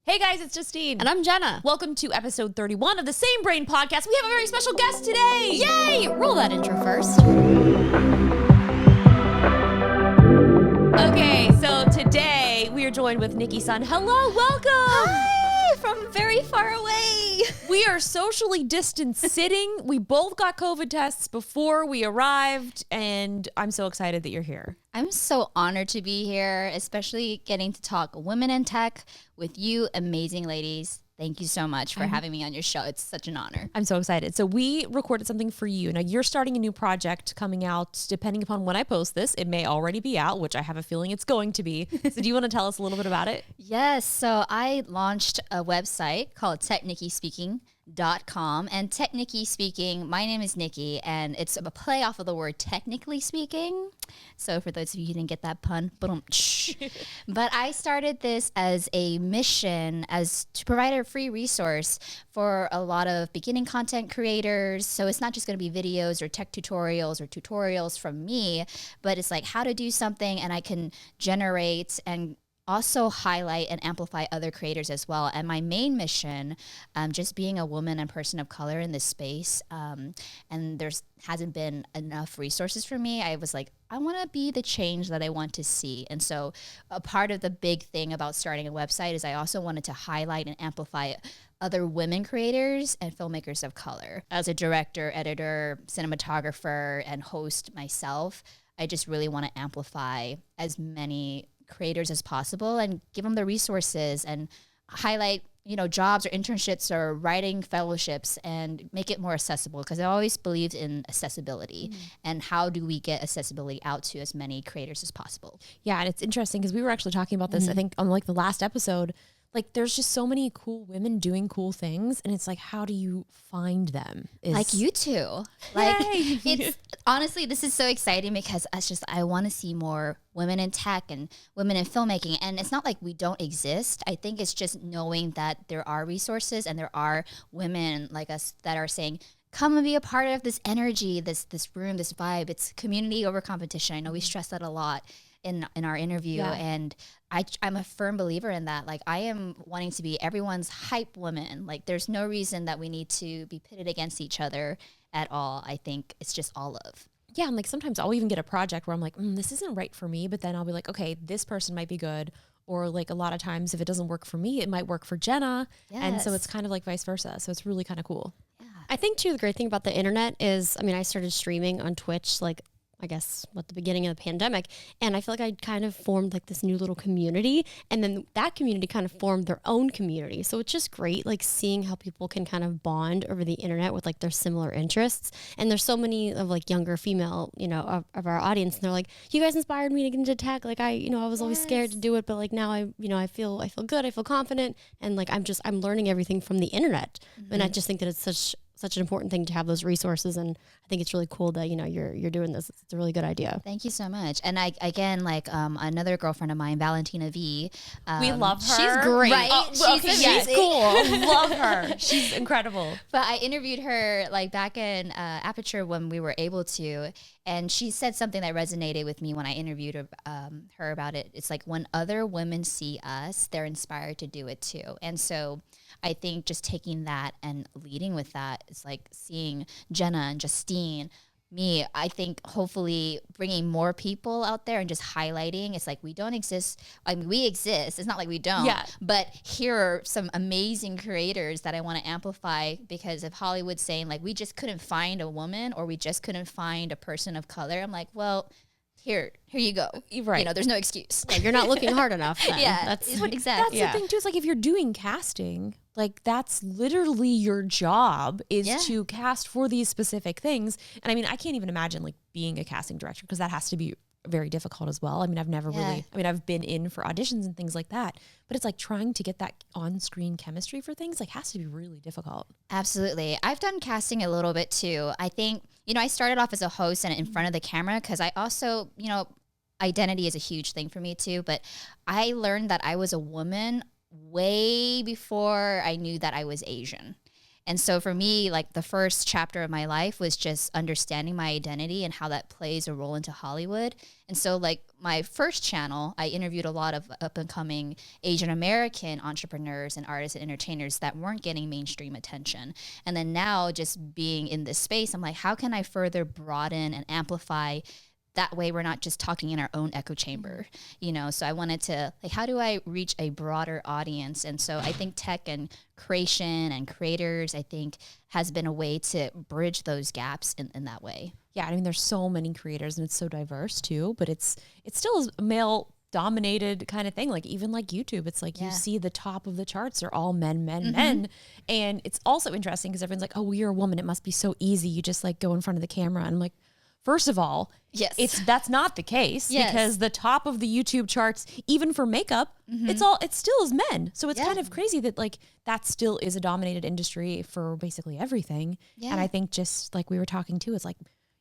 Hey guys, it's Justine. And I'm Jenna. Welcome to episode 31 of the Same Brain Podcast. We have a very special guest today. Yay! Roll that intro first. Okay, so today we are joined with Nicki-san. Hello, welcome. Hi, from very far away. We are socially distanced sitting. We both got COVID tests before we arrived, and I'm so excited that you're here. I'm so honored to be here, especially getting to talk women in tech with you amazing ladies. Thank you so much for having me on your show. It's such an honor. I'm so excited. So we recorded something for you. Now you're starting a new project coming out, depending upon when I post this. It may already be out, which I have a feeling it's going to be. So do you want to tell us a little bit about it? Yes. So I launched a website called TechNickiSpeaking.com. And Tech Nicki Speaking, my name is Nicki, and it's a play off of the word technically speaking. So for those of you who didn't get that pun, but I started this as a mission as to provide a free resource for a lot of beginning content creators. So it's not just going to be videos or tech tutorials from me, but it's like how to do something, and I can generate and also highlight and amplify other creators as well. And my main mission, just being a woman and person of color in this space, and there's hasn't been enough resources for me. I was like, I want to be the change that I want to see. And so a part of the big thing about starting a website is I also wanted to highlight and amplify other women creators and filmmakers of color. As a director, editor, cinematographer, and host myself, I just really want to amplify as many creators as possible and give them the resources and highlight, jobs or internships or writing fellowships and make it more accessible, because I always believed in accessibility and how do we get accessibility out to as many creators as possible. Yeah, and it's interesting because we were actually talking about this, I think, on like the last episode. Like, there's just so many cool women doing cool things, and it's like, how do you find them? Like you two. Like, it's honestly, this is so exciting because I want to see more women in tech and women in filmmaking. And it's not like we don't exist. I think it's just knowing that there are resources and there are women like us that are saying, come and be a part of this energy, this room, this vibe. It's community over competition. I know we stress that a lot in our interview, and I'm a firm believer in that. Like, I am wanting to be everyone's hype woman. Like, there's no reason that we need to be pitted against each other at all. I think it's just all love. Yeah, and like sometimes I'll even get a project where I'm like, this isn't right for me, but then I'll be like, okay, this person might be good. Or like a lot of times if it doesn't work for me, it might work for Jenna. Yes. And so it's kind of like vice versa. So it's really kind of cool. Yeah. I think too, the great thing about the internet is, I started streaming on Twitch I guess at the beginning of the pandemic, and I feel like I kind of formed like this new little community, and then that community kind of formed their own community. So it's just great, like seeing how people can kind of bond over the internet with like their similar interests. And there's so many of like younger female, of our audience, and they're like, you guys inspired me to get into tech. Like I was always scared to do it, but like now I feel good, I feel confident, and like I'm learning everything from the internet. And I just think that it's such an important thing to have those resources, and I think it's really cool that you're doing this. It's a really good idea. Thank you so much. And another girlfriend of mine, Valentina V. We love her. She's great. Right? She's cool. Love her. She's incredible. But I interviewed her like back in Aperture when we were able to, and she said something that resonated with me when I interviewed her about it. It's like, when other women see us, they're inspired to do it too. And so I think just taking that and leading with that, it's like seeing Jenna and Justine, me, I think hopefully bringing more people out there and just highlighting. It's like, we don't exist. We exist. It's not like we don't. Yeah. But here are some amazing creators that I want to amplify, because if Hollywood's saying like, we just couldn't find a woman or we just couldn't find a person of color, I'm like, well, here you go. Right. There's no excuse. Yeah, you're not looking hard enough then. Yeah. That's exactly. That's the thing too, is like, if you're doing casting, like that's literally your job is to cast for these specific things. And I can't even imagine like being a casting director, because that has to be very difficult as well. I've never really, I've been in for auditions and things like that, but it's like trying to get that on-screen chemistry for things like has to be really difficult. Absolutely. I've done casting a little bit too. I think, I started off as a host and in front of the camera, because I also, identity is a huge thing for me too, but I learned that I was a woman way before I knew that I was Asian. And so for me, like the first chapter of my life was just understanding my identity and how that plays a role into Hollywood. And so like my first channel, I interviewed a lot of up and coming Asian American entrepreneurs and artists and entertainers that weren't getting mainstream attention. And then now just being in this space, I'm like, how can I further broaden and amplify? That way we're not just talking in our own echo chamber, you know? So I wanted to, like, how do I reach a broader audience? And so I think tech and creation and creators, I think, has been a way to bridge those gaps in that way. Yeah, I mean, there's so many creators and it's so diverse too, but it's still a male dominated kind of thing. Like even like YouTube, it's like you see the top of the charts are all men. And it's also interesting because everyone's like, oh, well, you're a woman. It must be so easy. You just like go in front of the camera. And I'm like, first of all, that's not the case because the top of the YouTube charts, even for makeup, it still is men. So it's kind of crazy that like that still is a dominated industry for basically everything. Yeah. And I think just like we were talking to, it's like,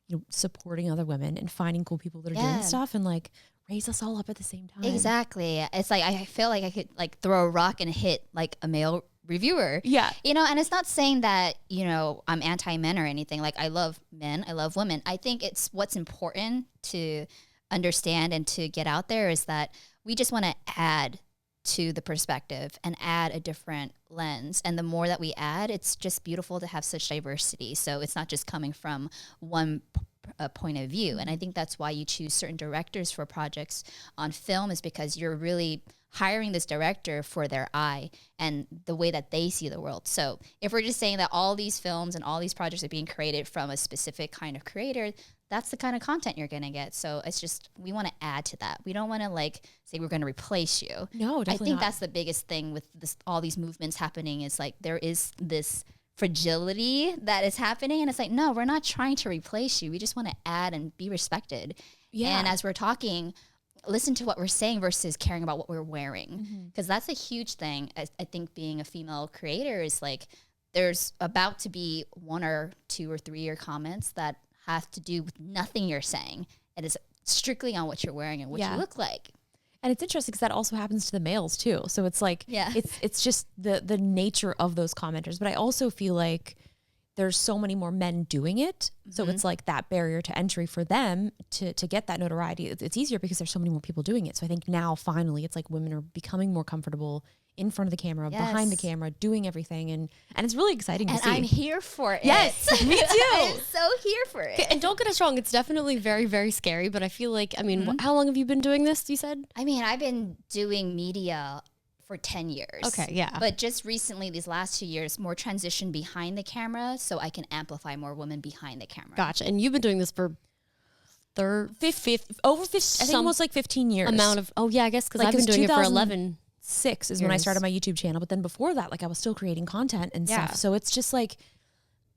you know, supporting other women and finding cool people that are doing stuff and like raise us all up at the same time. Exactly. It's like I feel like I could like throw a rock and hit like a male reviewer. Yeah. You know, and it's not saying that, you know, I'm anti-men or anything. Like I love men, I love women. I think it's what's important to understand and to get out there is that we just want to add to the perspective and add a different lens. And the more that we add, it's just beautiful to have such diversity. So it's not just coming from one point of view. And I think that's why you choose certain directors for projects on film is because you're really hiring this director for their eye and the way that they see the world. So if we're just saying that all these films and all these projects are being created from a specific kind of creator, that's the kind of content you're going to get. So it's just, we want to add to that. We don't want to like say we're going to replace you. No, definitely I think not. that's the biggest thing with this, all these movements happening is like there is this fragility that is happening. And it's like, no, we're not trying to replace you. We just want to add and be respected. Yeah. And as we're talking, listen to what we're saying versus caring about what we're wearing. Because that's a huge thing. I think being a female creator is like, there's about to be 1 or 2 or 3 year comments that have to do with nothing you're saying. It is strictly on what you're wearing and what you look like. And it's interesting because that also happens to the males too. So it's like, it's just the nature of those commenters. But I also feel like there's so many more men doing it. So it's like that barrier to entry for them to get that notoriety. It's easier because there's so many more people doing it. So I think now finally it's like women are becoming more comfortable in front of the camera, behind the camera, doing everything. And it's really exciting to see. And I'm here for it. Yes, me too. I'm so here for it. And don't get us wrong, it's definitely very, very scary. But I feel like, I mean, how long have you been doing this, you said? I mean, I've been doing media for 10 years. Okay, yeah. But just recently, these last 2 years, more transition behind the camera so I can amplify more women behind the camera. Gotcha. And you've been doing this for over 50, I think almost like 15 years. Amount of, I guess because I've been doing it for 11. 6 is when I started my YouTube channel. But then before that, like I was still creating content and stuff. So it's just like,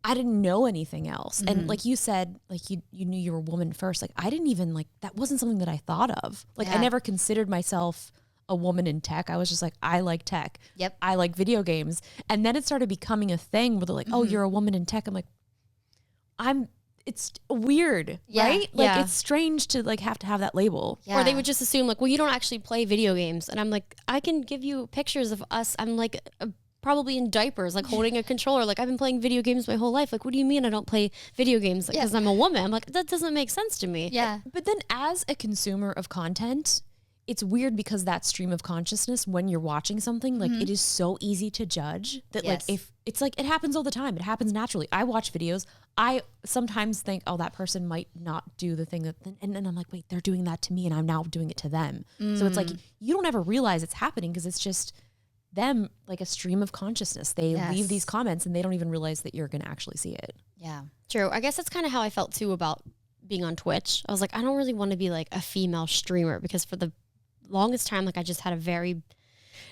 I didn't know anything else. And like you said, like you knew you were a woman first. Like I didn't even like, that wasn't something that I thought of. Like I never considered myself a woman in tech. I was just like, I like tech. Yep. I like video games. And then it started becoming a thing where they're like, oh, you're a woman in tech. I'm like, it's weird, right? Like it's strange to like have to have that label. Yeah. Or they would just assume like, well, you don't actually play video games. And I'm like, I can give you pictures of us. I'm like probably in diapers, like holding a controller. Like I've been playing video games my whole life. Like, what do you mean I don't play video games? Because I'm a woman. I'm like, that doesn't make sense to me. Yeah. But then as a consumer of content, it's weird because that stream of consciousness when you're watching something, like it is so easy to judge that like if it's like, it happens all the time. It happens naturally. I watch videos. I sometimes think, oh, that person might not do the thing that, and then I'm like, wait, they're doing that to me and I'm now doing it to them. So it's like, you don't ever realize it's happening because it's just them, like a stream of consciousness. They leave these comments and they don't even realize that you're going to actually see it. Yeah. True. I guess that's kind of how I felt too about being on Twitch. I was like, I don't really want to be like a female streamer because for the longest time, like I just had a very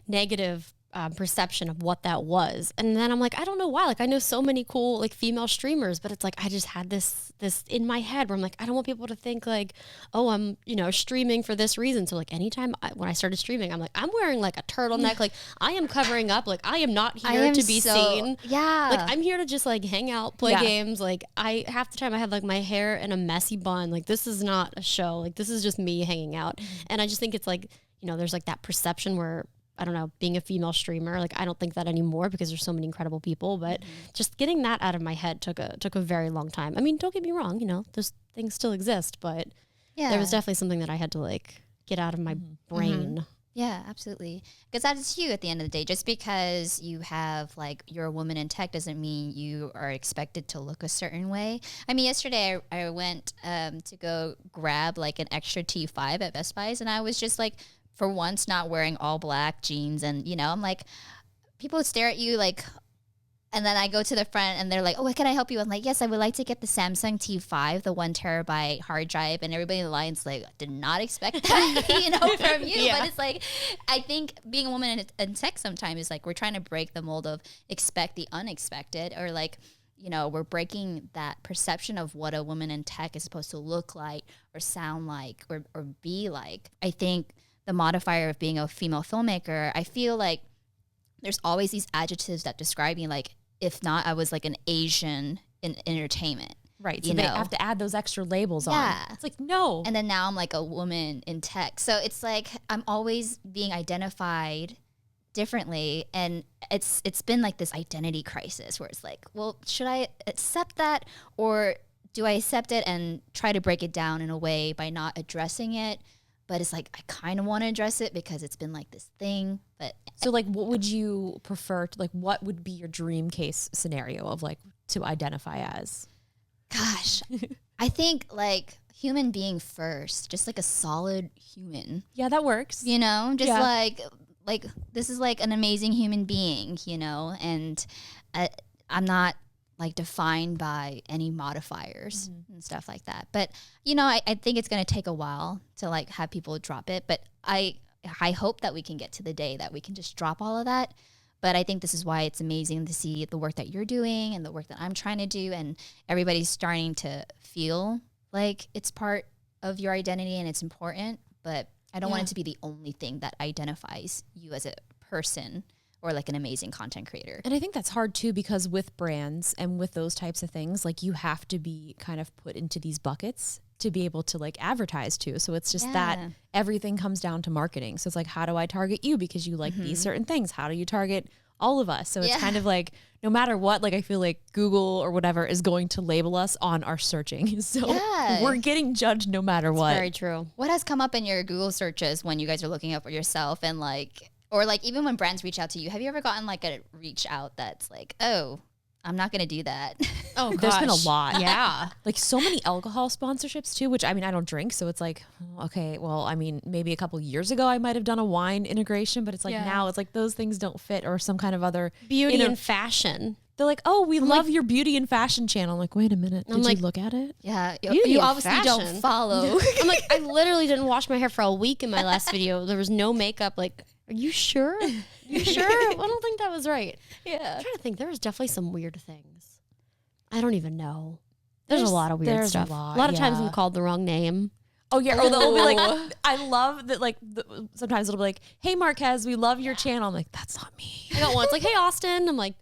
negative perception of what that was. And then I'm like, I don't know why. Like I know so many cool like female streamers, but it's like I just had this in my head where I'm like, I don't want people to think like, oh, I'm streaming for this reason. So like anytime when I started streaming, I'm like, I'm wearing like a turtleneck, like I am covering up, like I am not here to be seen. Yeah, like I'm here to just like hang out, play games. Like half the time I have like my hair in a messy bun. Like this is not a show. Like this is just me hanging out. And I just think it's like, there's like that perception where I don't know, being a female streamer. Like I don't think that anymore because there's so many incredible people, but just getting that out of my head took a very long time. I mean, don't get me wrong, you know, those things still exist, but there was definitely something that I had to like get out of my brain. Yeah, absolutely. Because that's you at the end of the day. Just because you have like you're a woman in tech doesn't mean you are expected to look a certain way. I mean, yesterday I went to go grab like an extra T5 at Best Buy's, and I was just like, for once, not wearing all black jeans, and you know, I'm like, people stare at you like. And then I go to the front and they're like, oh, what can I help you? I'm like, yes, I would like to get the Samsung T5, the 1 terabyte hard drive. And everybody in the line's like, did not expect that, you know, from you. Yeah. But it's like, I think being a woman in tech sometimes is like, we're trying to break the mold of expect the unexpected, or like, you know, we're breaking that perception of what a woman in tech is supposed to look like or sound like or be like. I think the modifier of being a female filmmaker, I feel like there's always these adjectives that describe me, like, if not, I was like an Asian in entertainment. Right. So they have to add those extra labels on. It's like, no. And then now I'm like a woman in tech. So it's like I'm always being identified differently. And it's been like this identity crisis where it's like, well, should I accept that, or do I accept it and try to break it down in a way by not addressing it? But it's like, I kind of want to address it because it's been like this thing. But so like, what would you prefer to, like, what would be your dream case scenario of like to identify as? Gosh, I think like human being first, just like a solid human. Yeah, that works. You know, just like this is like an amazing human being, you know, and I'm not like defined by any modifiers and stuff like that. But, you know, I think it's going to take a while to like have people drop it. But I hope that we can get to the day that we can just drop all of that. But I think this is why it's amazing to see the work that you're doing and the work that I'm trying to do. And everybody's starting to feel like it's part of your identity and it's important. But I don't want it to be the only thing that identifies you as a person or like an amazing content creator. And I think that's hard too, because with brands and with those types of things, like you have to be kind of put into these buckets to be able to like advertise too. So it's just that everything comes down to marketing. So it's like, how do I target you? Because you like these certain things. How do you target all of us? So it's kind of like, no matter what, like I feel like Google or whatever is going to label us on our searching. So we're getting judged no matter what. Very true. What has come up in your Google searches when you guys are looking up for yourself, and like, or like even when brands reach out to you, have you ever gotten like a reach out that's like, oh, I'm not going to do that? Oh, gosh. There's been a lot. Yeah. Like so many alcohol sponsorships too, which I mean, I don't drink. So it's like, okay, well, I mean, maybe a couple years ago I might have done a wine integration, but it's like now it's like those things don't fit, or some kind of other beauty and fashion. They're like, oh, we love your beauty and fashion channel. I'm like, wait a minute. Did you look at it? Yeah. You obviously don't follow. I'm like, I literally didn't wash my hair for a week in my last video. There was no makeup. Like, are you sure? You sure? I don't think that was right. Yeah. I'm trying to think. There was definitely some weird things. I don't even know. There's a lot of weird stuff. A lot of times I'm called the wrong name. Oh, yeah. Or they'll be like, I love that, like, sometimes it'll be like, hey, Marquez, we love your channel. I'm like, that's not me. I got one. It's like, hey, Austin. I'm like,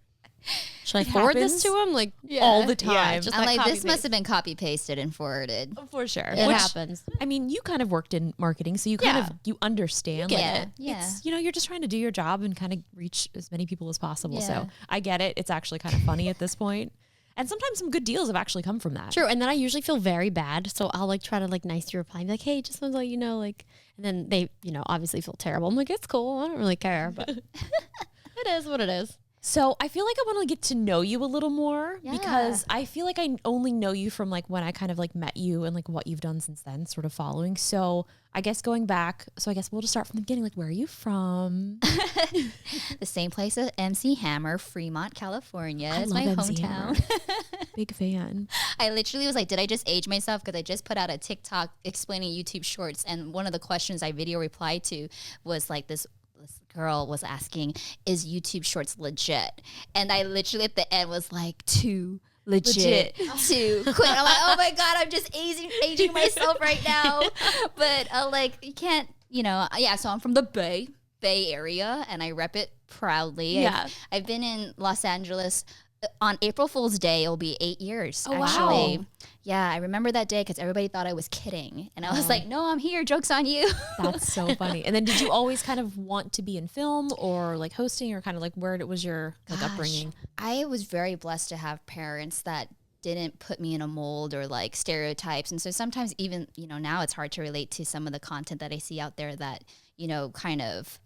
should I forward this to him? Like, all the time. I'm like, this must have been copy pasted and forwarded. For sure. It happens. I mean, you kind of worked in marketing, so you kind of, you understand. You like, get it. Yeah. It's, you know, you're just trying to do your job and kind of reach as many people as possible. So I get it. It's actually kind of funny at this point. And sometimes some good deals have actually come from that. True. And then I usually feel very bad. So I'll like try to like nicely reply and be like, hey, just want to let you know, like, and then they, you know, obviously feel terrible. I'm like, it's cool. I don't really care, but it is what it is. So I feel like I want to get to know you a little more because I feel like I only know you from like when I kind of like met you and like what you've done since then, sort of following. So I guess going back, so I guess we'll just start from the beginning. Like, where are you from? The same place as MC Hammer, Fremont, California. It's my hometown. Big fan. I literally was like, did I just age myself? Because I just put out a TikTok explaining YouTube Shorts, and one of the questions I video replied to was like this girl was asking, is YouTube Shorts legit? And I literally at the end was like, too legit to quit. I'm like, oh my God, I'm just aging myself right now. But like, you can't, you know, so I'm from the Bay Area, and I rep it proudly. Yeah. I've been in Los Angeles on April Fool's Day, it'll be 8 years. Oh, actually. wow. Yeah, I remember that day because everybody thought I was kidding. And I was like, no, I'm here. Joke's on you. That's so funny. And then did you always kind of want to be in film or like hosting, or kind of like where was your like upbringing? I was very blessed to have parents that didn't put me in a mold or like stereotypes. And so sometimes even, now it's hard to relate to some of the content that I see out there that, kind of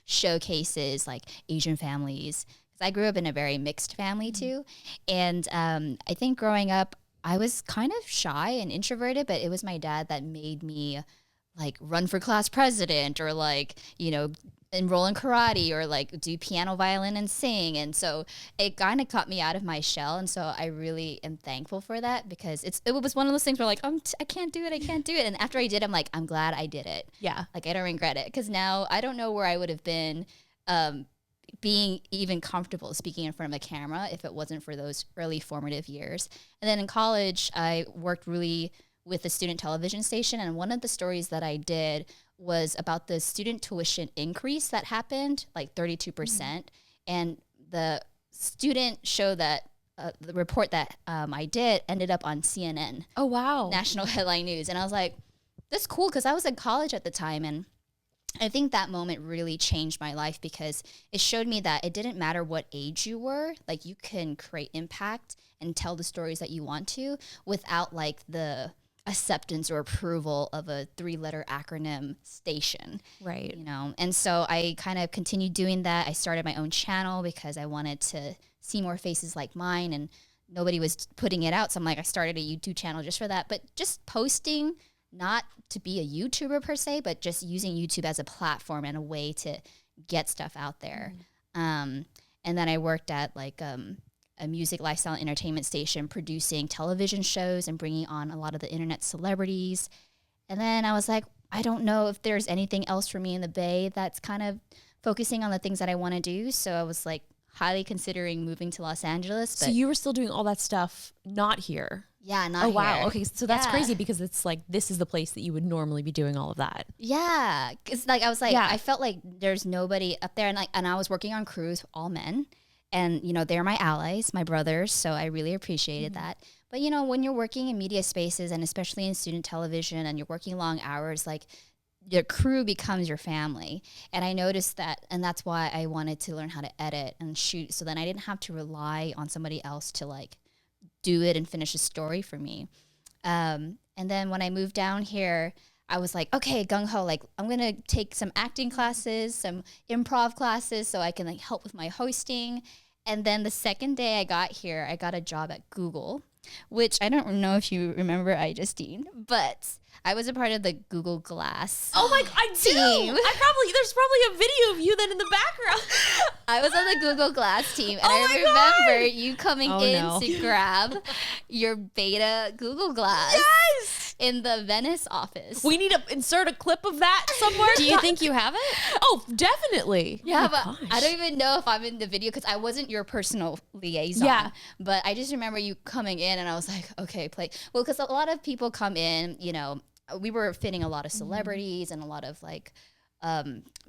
showcases like Asian families. Because I grew up in a very mixed family too. And I think growing up, I was kind of shy and introverted, but it was my dad that made me like run for class president or like, enroll in karate or like do piano, violin, and sing. And so it kind of cut me out of my shell. And so I really am thankful for that because it was one of those things where like, I can't do it. I can't do it. And after I did, I'm like, I'm glad I did it. Yeah. Like I don't regret it because now I don't know where I would have been being even comfortable speaking in front of a camera if it wasn't for those early formative years. And then in college, I worked really with a student television station. And one of the stories that I did was about the student tuition increase that happened, like 32%. And the student show that the report that I did ended up on CNN. Oh, wow. National headline news. And I was like, that's cool because I was in college at the time. And I think that moment really changed my life because it showed me that it didn't matter what age you were, like you can create impact and tell the stories that you want to without like the acceptance or approval of a 3-letter acronym station. Right. And so I kind of continued doing that. I started my own channel because I wanted to see more faces like mine and nobody was putting it out. So I'm like, I started a YouTube channel just for that, but just posting, not to be a YouTuber per se, but just using YouTube as a platform and a way to get stuff out there. And then I worked at like a music, lifestyle, entertainment station producing television shows and bringing on a lot of the internet celebrities. And then I was like, I don't know if there's anything else for me in the Bay that's kind of focusing on the things that I want to do. So I was like highly considering moving to Los Angeles. So you were still doing all that stuff not here? Yeah, not here. Oh, here. wow. Okay, so that's crazy because it's like this is the place that you would normally be doing all of that. Yeah, because like I was like, I felt like there's nobody up there. And I was working on crews, all men. And, they're my allies, my brothers. So I really appreciated that. But, when you're working in media spaces and especially in student television and you're working long hours, like your crew becomes your family. And I noticed that. And that's why I wanted to learn how to edit and shoot. So then I didn't have to rely on somebody else to like do it and finish a story for me. And then when I moved down here, I was like, okay, gung-ho, like I'm going to take some acting classes, some improv classes so I can like help with my hosting. And then the second day I got here, I got a job at Google, which I don't know if you remember, Justine, but I was a part of the Google Glass. Oh my, I do. There's probably a video of you then in the background. I was on the Google Glass team, and I remember you coming to grab your beta Google Glass. Yes. In the Venice office. We need to insert a clip of that somewhere. Do you think you have it? Oh, definitely. Yeah, but I don't even know if I'm in the video because I wasn't your personal liaison. Yeah. But I just remember you coming in and I was like, okay, play. Well, because a lot of people come in, we were fitting a lot of celebrities and a lot of like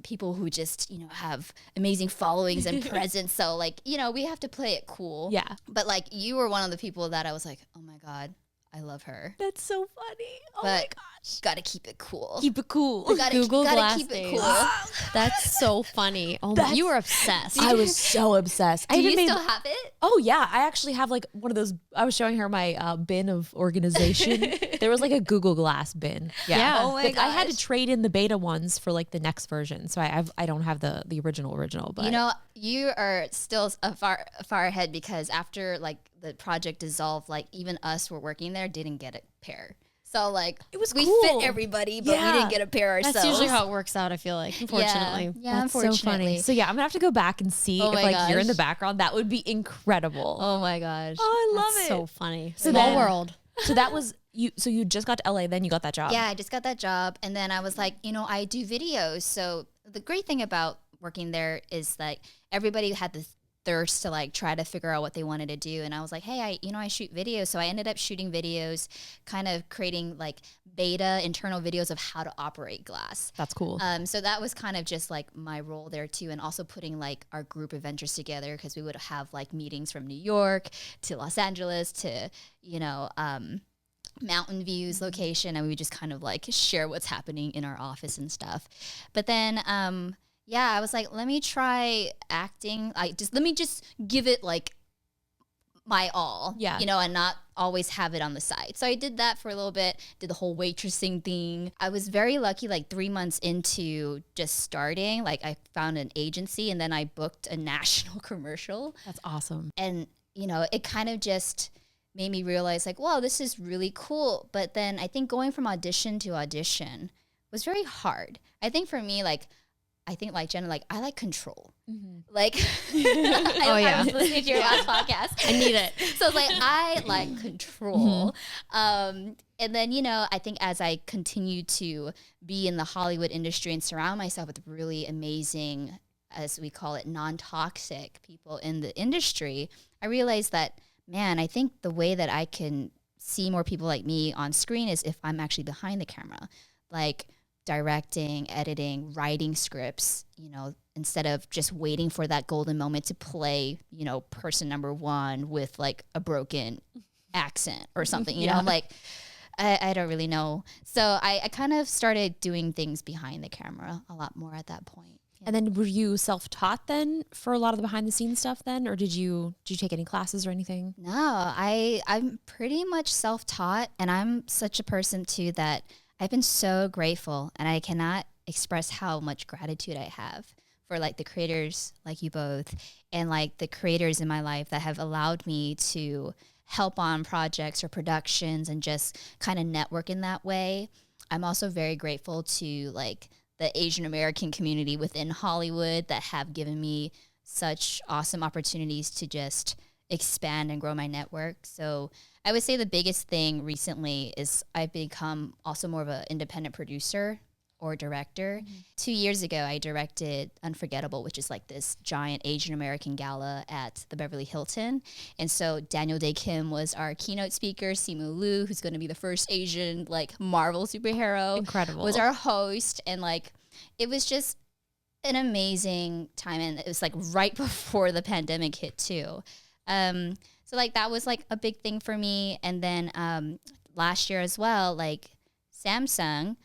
people who just, have amazing followings and presence. So like, we have to play it cool. Yeah. But like you were one of the people that I was like, oh my God, I love her. That's so funny. Oh but my gosh. Gotta keep it cool. Keep it cool. Google Glass keep it days. cool. That's so funny. Oh my, you were obsessed. I was so obsessed. Do you still have it? Oh yeah, I actually have like one of those. I was showing her my bin of organization. There was like a Google Glass bin. Yeah. Oh my gosh. I had to trade in the beta ones for like the next version, so I don't have the original. But you are still a far ahead because after like the project dissolved, like even us were working there didn't get a pair. So like it was we cool. fit everybody, but we didn't get a pair ourselves. That's usually how it works out, I feel like, unfortunately. Yeah, That's unfortunately. so funny. So yeah, I'm gonna have to go back and see if like you're in the background. That would be incredible. Oh my gosh. Oh, I love That's it. so funny. So Small then- world. So that was you. So you just got to LA, then you got that job. Yeah, I just got that job. And then I was like, I do videos. So the great thing about working there is like everybody had this thirst to like try to figure out what they wanted to do. And I was like, hey, I shoot videos. So I ended up shooting videos, kind of creating like beta internal videos of how to operate glass. That's cool. So that was kind of just like my role there too. And also putting like our group adventures together, because we would have like meetings from New York to Los Angeles to, Mountain Views location, and we would just kind of like share what's happening in our office and stuff. But then I was like, let me try acting. Let me just give it like my all, and not always have it on the side. So I did that for a little bit, did the whole waitressing thing. I was very lucky, like 3 months into just starting, like I found an agency and then I booked a national commercial. That's awesome. And, it kind of just made me realize like, wow, this is really cool. But then I think going from audition to audition was very hard. I think for me, like Jenna, like I like control. Mm-hmm. Like, I was listening to your last podcast. I need it. So I was like, I like control. Mm-hmm. And then, I think as I continue to be in the Hollywood industry and surround myself with really amazing, as we call it, non-toxic people in the industry, I realized that, man, I think the way that I can see more people like me on screen is if I'm actually behind the camera, like directing, editing, writing scripts, instead of just waiting for that golden moment to play, person number one with like a broken accent or something, I'm like, I don't really know. So I kind of started doing things behind the camera a lot more at that point. And then were you self-taught then for a lot of the behind the scenes stuff then? Or did you take any classes or anything? No, I'm pretty much self-taught, and I'm such a person too that I've been so grateful, and I cannot express how much gratitude I have for like the creators like you both and like the creators in my life that have allowed me to help on projects or productions and just kind of network in that way. I'm also very grateful to like the Asian American community within Hollywood that have given me such awesome opportunities to just expand and grow my network. So I would say the biggest thing recently is I've become also more of an independent producer or director. Mm-hmm. 2 years ago, I directed Unforgettable, which is like this giant Asian American gala at the Beverly Hilton. And so Daniel Day Kim was our keynote speaker. Simu Liu, who's going to be the first Asian like Marvel superhero, incredible, was our host. And like, it was just an amazing time. And it was like right before the pandemic hit too. So like that was like a big thing for me. And then last year as well, like Samsung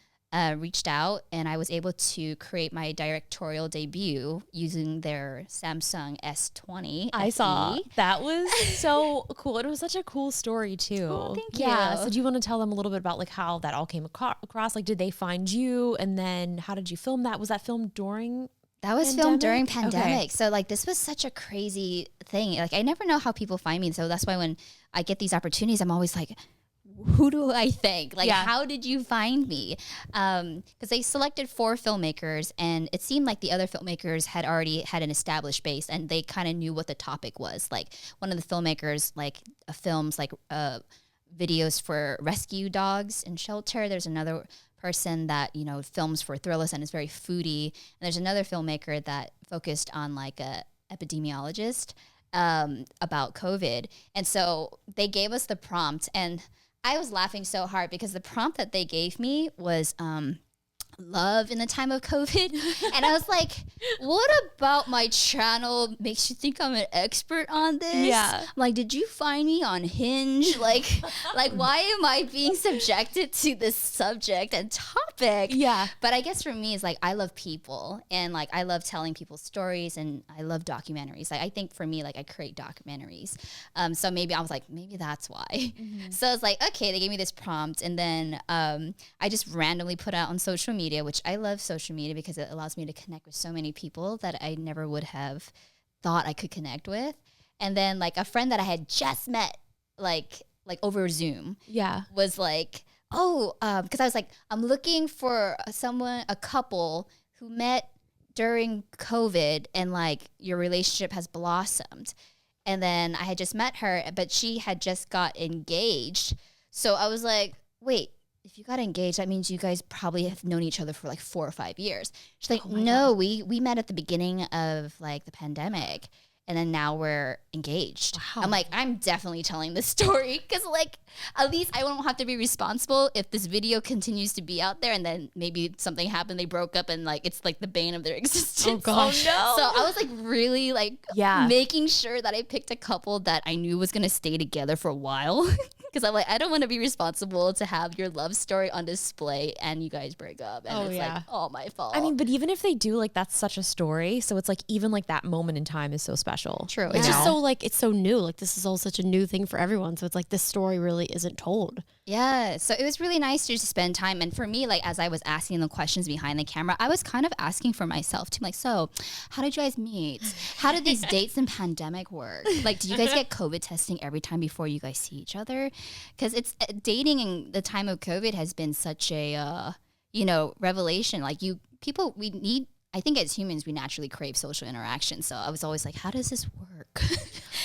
reached out, and I was able to create my directorial debut using their Samsung S20. I saw. That was so cool. It was such a cool story too. Oh, thank you. Yeah. So do you want to tell them a little bit about like how that all came across? Like, did they find you, and then how did you film that? Was that filmed during? That was pandemic? filmed during pandemic. Okay. So like this was such a crazy thing. Like I never know how people find me. So that's why when I get these opportunities, I'm always like, who do I thank? Like, how did you find me? Because they selected 4 filmmakers, and it seemed like the other filmmakers had already had an established base, and they kind of knew what the topic was. Like one of the filmmakers, like films like videos for rescue dogs in shelter. There's another person that, films for Thrillist and is very foodie. And there's another filmmaker that focused on like a epidemiologist about COVID. And so they gave us the prompt, and I was laughing so hard because the prompt that they gave me was love in the time of COVID. And I was like, what about my channel makes you think I'm an expert on this? Yeah. I'm like, did you find me on Hinge? Like why am I being subjected to this subject and topic? Yeah. But I guess for me, it's like, I love people, and like, I love telling people stories, and I love documentaries. Like, I think for me, like, I create documentaries. So maybe I was like, maybe that's why. Mm-hmm. So it's like, okay, they gave me this prompt, and then I just randomly put out on social media, which I love social media because it allows me to connect with so many people that I never would have thought I could connect with. And then like a friend that I had just met, like over Zoom, was like, because I was like, I'm looking for a couple who met during COVID, and like your relationship has blossomed. And then I had just met her, but she had just got engaged. So I was like, wait, if you got engaged, that means you guys probably have known each other for like 4 or 5 years. She's like, no, we met at the beginning of like the pandemic. and then now we're engaged. Wow. I'm like, I'm definitely telling this story because like at least I won't have to be responsible if this video continues to be out there and then maybe something happened, they broke up and like it's like the bane of their existence. Oh gosh. no. So I was like really like Yeah. making sure that I picked a couple that I knew was gonna stay together for a while. Because I'm like, I don't want to be responsible to have your love story on display and you guys break up. And it's like all my fault. I mean, but even if they do, like, that's such a story. So it's like, even like that moment in time is so special. True. you It's just know? so like, it's so new. Like this is all such a new thing for everyone. So it's like this story really isn't told. yeah. So it was really nice to just spend time. And for me, like, as I was asking the questions behind the camera, I was kind of asking for myself too. Like, so how did you guys meet? How did these dates and pandemic work? Like, do you guys get COVID testing every time before you guys see each other? Because it's dating in the time of COVID has been such a, revelation. Like we need, I think as humans, we naturally crave social interaction. So I was always like, how does this work?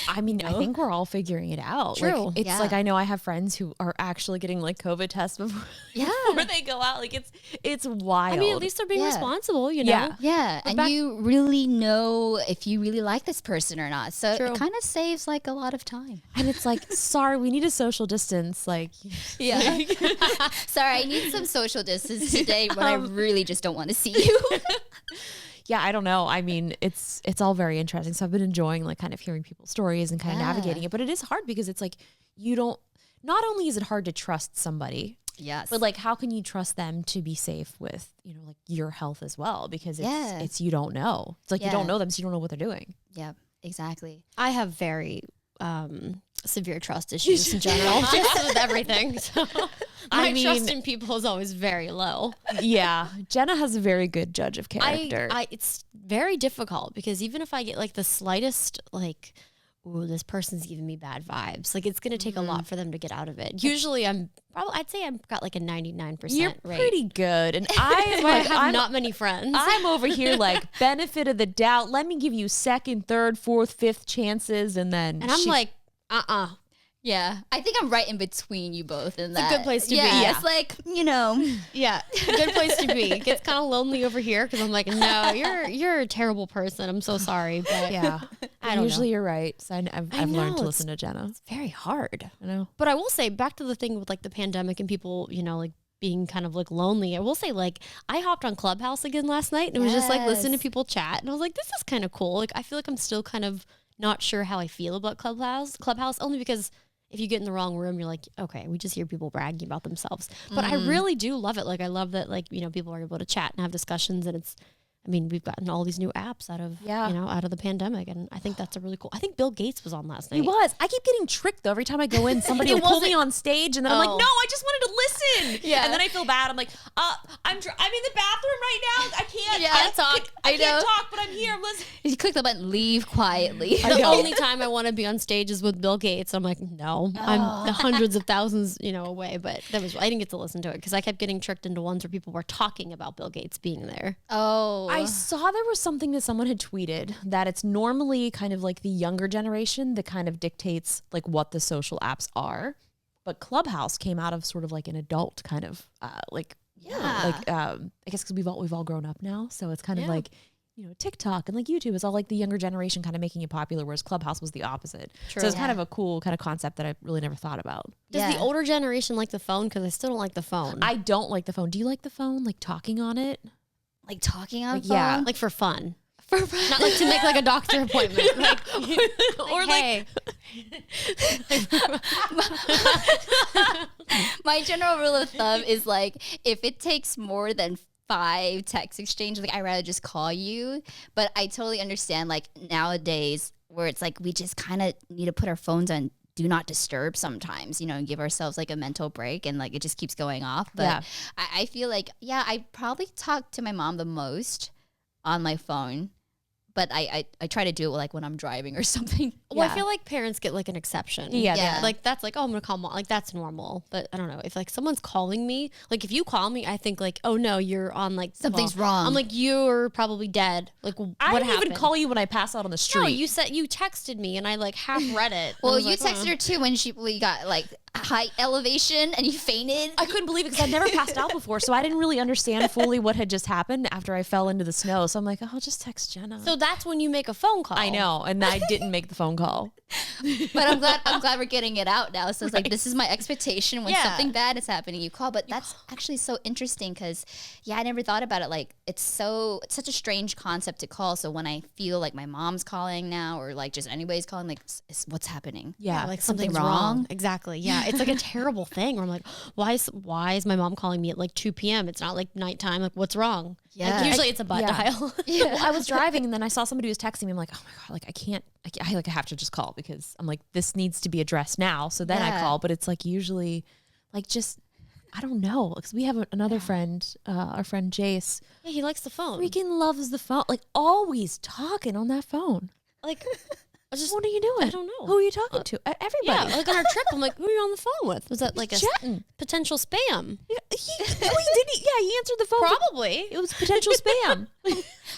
I mean, I think we're all figuring it out. True. Like, it's like, I know I have friends who are actually getting like COVID tests before, before they go out. Like it's wild. I mean, at least they're being Yeah. responsible, you know? Yeah. Yeah, and you really know if you really like this person or not. So True. it kind of saves like a lot of time. And it's like, sorry, we need a social distance. Like, Yeah. Sorry, I need some social distance today, but I really just don't want to see you. yeah, I don't know. I mean, it's all very interesting. So I've been enjoying like kind of hearing people's stories and kind of navigating it. But it is hard because it's like, not only is it hard to trust somebody, Yes. but like, how can you trust them to be safe with, like your health as well? Because it's you don't know. It's like you don't know them, so you don't know what they're doing. Yeah, exactly. I have very severe trust issues in general, just with everything. So my trust in people is always very low. Yeah, Jenna has a very good judge of character. It's very difficult because even if I get like the slightest like, ooh, this person's giving me bad vibes, like it's gonna take a lot for them to get out of it. Usually I'd say I've got like a 99% You're rate. pretty good, and I have not many friends. I'm over here like benefit of the doubt. Let me give you second, third, fourth, fifth chances, and then and I'm like, Yeah, I think I'm right in between you both in that. It's a good place to be. Yeah, it's like, yeah, good place to be. It gets kind of lonely over here because I'm like, no, you're a terrible person. I'm so sorry, but yeah. I don't Usually know. you're right. So I've learned know, to listen to Jenna. It's very hard. I know. But I will say, back to the thing with like the pandemic and people, like being kind of like lonely. I will say, like, I hopped on Clubhouse again last night and it was just like listening to people chat, and I was like, this is kind of cool. Like, I feel like I'm still kind of not sure how I feel about Clubhouse only because if you get in the wrong room, you're like, okay, we just hear people bragging about themselves. But I really do love it. Like, I love that, like, people are able to chat and have discussions, and we've gotten all these new apps out of, out of the pandemic. And I think that's a really cool. I think Bill Gates was on last night. He was. I keep getting tricked though. Every time I go in, somebody will pull me on stage, and then I'm like, no, I just wanted to listen. Yeah. And then I feel bad. I'm like, I'm in the bathroom right now. I can't. Yeah, I can't talk. I know. can't talk, but I'm here. I'm listening. You click the button, leave quietly. The only time I want to be on stage is with Bill Gates. I'm like, no, I'm the hundreds of thousands, away. But I didn't get to listen to it because I kept getting tricked into ones where people were talking about Bill Gates being there. Oh. I saw there was something that someone had tweeted that it's normally kind of like the younger generation that kind of dictates like what the social apps are, but Clubhouse came out of sort of like an adult kind of I guess because we've all grown up now, so it's kind of like TikTok and like YouTube is all like the younger generation kind of making it popular, whereas Clubhouse was the opposite. True. So it's kind of a cool kind of concept that I really never thought about. Does the older generation like the phone? Because I still don't like the phone. I don't like the phone. Do you like the phone? Like talking on it? Like talking on phone? yeah. like for fun. Not like to make like a doctor appointment. Like, Or hey. My general rule of thumb is like, if it takes more than 5 text exchanges, like I'd rather just call you. But I totally understand like nowadays where it's like we just kind of need to put our phones on do not disturb sometimes, and give ourselves like a mental break, and like it just keeps going off. But I feel like, I probably talk to my mom the most on my phone. But I try to do it like when I'm driving or something. Well, I feel like parents get like an exception. Yeah. Like that's like, oh, I'm gonna call mom. Like that's normal. But I don't know if like someone's calling me. Like if you call me, I think like, oh no, you're on like Something's wrong. I'm like, you're probably dead. Like I what didn't happened? even call you when I pass out on the street. No, you texted me and I like half read it. Well, I was you like, texted her too when we got like high elevation and you fainted? I couldn't believe it because I'd never passed out before. So I didn't really understand fully what had just happened after I fell into the snow. So I'm like, oh, I'll just text Jenna. So that's when you make a phone call. I know. And I didn't make the phone call. But I'm glad we're getting it out now. So it's like, this is my expectation when something bad is happening, you call. But that's actually so interesting because, I never thought about it. Like, it's such a strange concept to call. So when I feel like my mom's calling now or like just anybody's calling, like, what's happening? Yeah, like something's wrong. Exactly. Yeah, it's like a terrible thing where I'm like, why is my mom calling me at like 2 p.m.? It's not like nighttime. Like, what's wrong? Yeah. Like, usually it's a butt dial. Well, I was driving and then I saw somebody who was texting me. I'm like, oh my God, like I have to just call because I'm like, this needs to be addressed now. So then I call, but it's like usually like just, I don't know. Because we have another friend, our friend Jace. Yeah, he likes the phone. Freaking loves the phone. Like always talking on that phone. Like, what are you doing? I don't know. Who are you talking to? Everybody. Yeah, like on our trip, I'm like, who are you on the phone with? Was that like a chatting. Potential spam? He answered the phone. Probably. It was potential spam.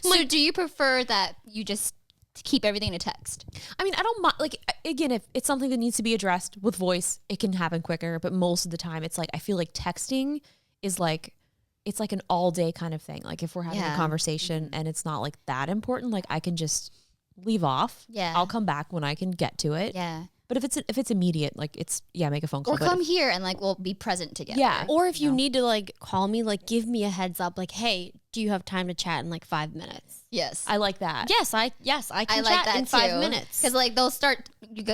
So do you prefer that you just keep everything to text? I mean, I don't mind. Like, again, if it's something that needs to be addressed with voice, it can happen quicker. But most of the time, it's like, I feel like texting is like, it's like an all day kind of thing. Like if we're having a conversation and it's not like that important, like I can just leave off. Yeah. I'll come back when I can get to it. Yeah. But if it's immediate, like it's, make a phone call. Or come here and like, we'll be present together. Yeah. Or if you need to like call me, like give me a heads up, like, hey, do you have time to chat in like 5 minutes? Yes. I like that. Yes, I can like chat that in 5 minutes. Because like they'll start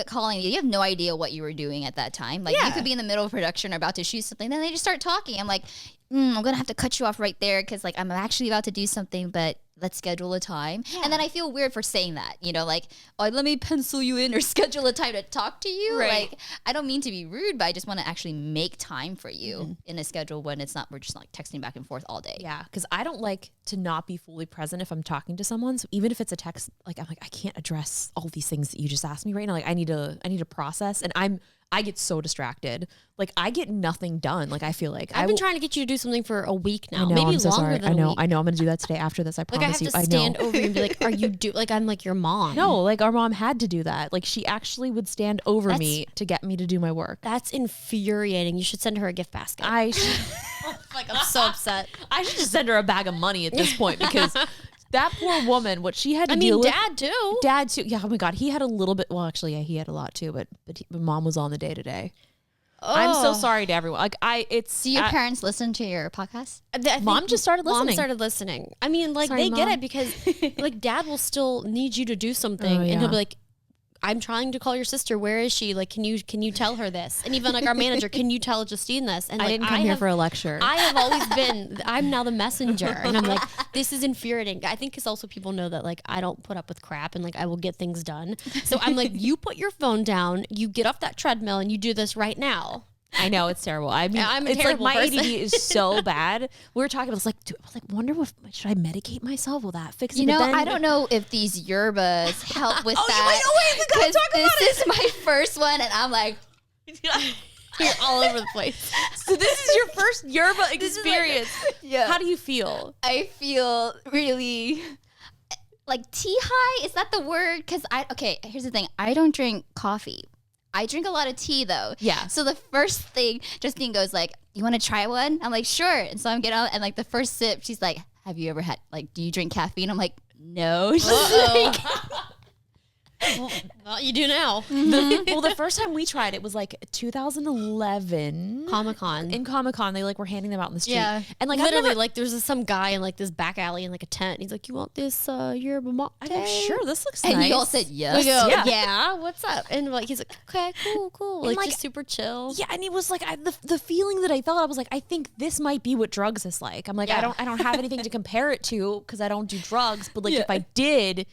calling you. You have no idea what you were doing at that time. Like you could be in the middle of production or about to shoot something. Then they just start talking. I'm like, I'm going to have to cut you off right there because like I'm actually about to do something, but let's schedule a time. Yeah. And then I feel weird for saying that, like, oh, let me pencil you in or schedule a time to talk to you. Right. Like, I don't mean to be rude, but I just want to actually make time for you in a schedule when we're just like texting back and forth all day. Yeah. Because I don't like to not be fully present if I'm talking to someone. So even if it's a text, like I'm like, I can't address all these things that you just asked me right now. Like I need to process. And I get so distracted. Like I get nothing done. Like I feel like I've been trying to get you to do something for a week now. I know, Maybe I'm so longer sorry. than a week. I know. I'm gonna do that today after this. I promise like I have to stand over you and be like, "Are you like I'm like your mom?" No, like our mom had to do that. Like she actually would stand over me to get me to do my work. That's infuriating. You should send her a gift basket. I should, like I'm so upset. I should just send her a bag of money at this point because that poor woman, what she had to deal with. Dad too. Yeah. Oh my God. He had a little bit. Well, actually, yeah, he had a lot too. But mom was on the day to day. I'm so sorry to everyone. Like Do your parents listen to your podcast? Mom just started listening. Mom started listening. I mean, like Sorry, they Mom. get it because like dad will still need you to do something, and he'll be like, "I'm trying to call your sister. Where is she? Like, can you tell her this?" And even like our manager, "Can you tell Justine this?" And I like, didn't come here for a lecture. I have always been. I'm now the messenger, and I'm like, this is infuriating. I think because also people know that like I don't put up with crap, and like I will get things done. So I'm like, you put your phone down, you get off that treadmill, and you do this right now. I know it's terrible. I mean, I'm a it's like terrible my person. ADD is so bad. We were talking. I was like, wonder if should I medicate myself? Will that fix it? I don't know if these yerbas help with that. Wait, we gotta talk about this is my first one, and I'm like, You're all over the place. So this is your first yerba experience. yeah. How do you feel? I feel really like tea high. Is that the word? Because here's the thing. I don't drink coffee. I drink a lot of tea though. Yeah. So the first thing Justine goes like, "You want to try one?" I'm like, "Sure." And so I'm getting out and like the first sip, she's like, "Have you ever had like, do you drink caffeine?" I'm like, "No." She's like, Well, you do now. The first time we tried it was like 2011 Comic-Con. In Comic-Con, they like were handing them out in the street. Yeah. And like Literally, like there's some guy in like this back alley in like a tent. And he's like, "You want this yerba mate?" I go, sure, this looks and nice. you all said yes. We go, Yeah. yeah. What's up? And like he's like, "Okay, cool." Like, like, just super chill. Yeah, and it was like the feeling that I felt. I was like, I think this might be what drugs is like. I'm like, I don't have anything to compare it to because I don't do drugs. But like, if I did,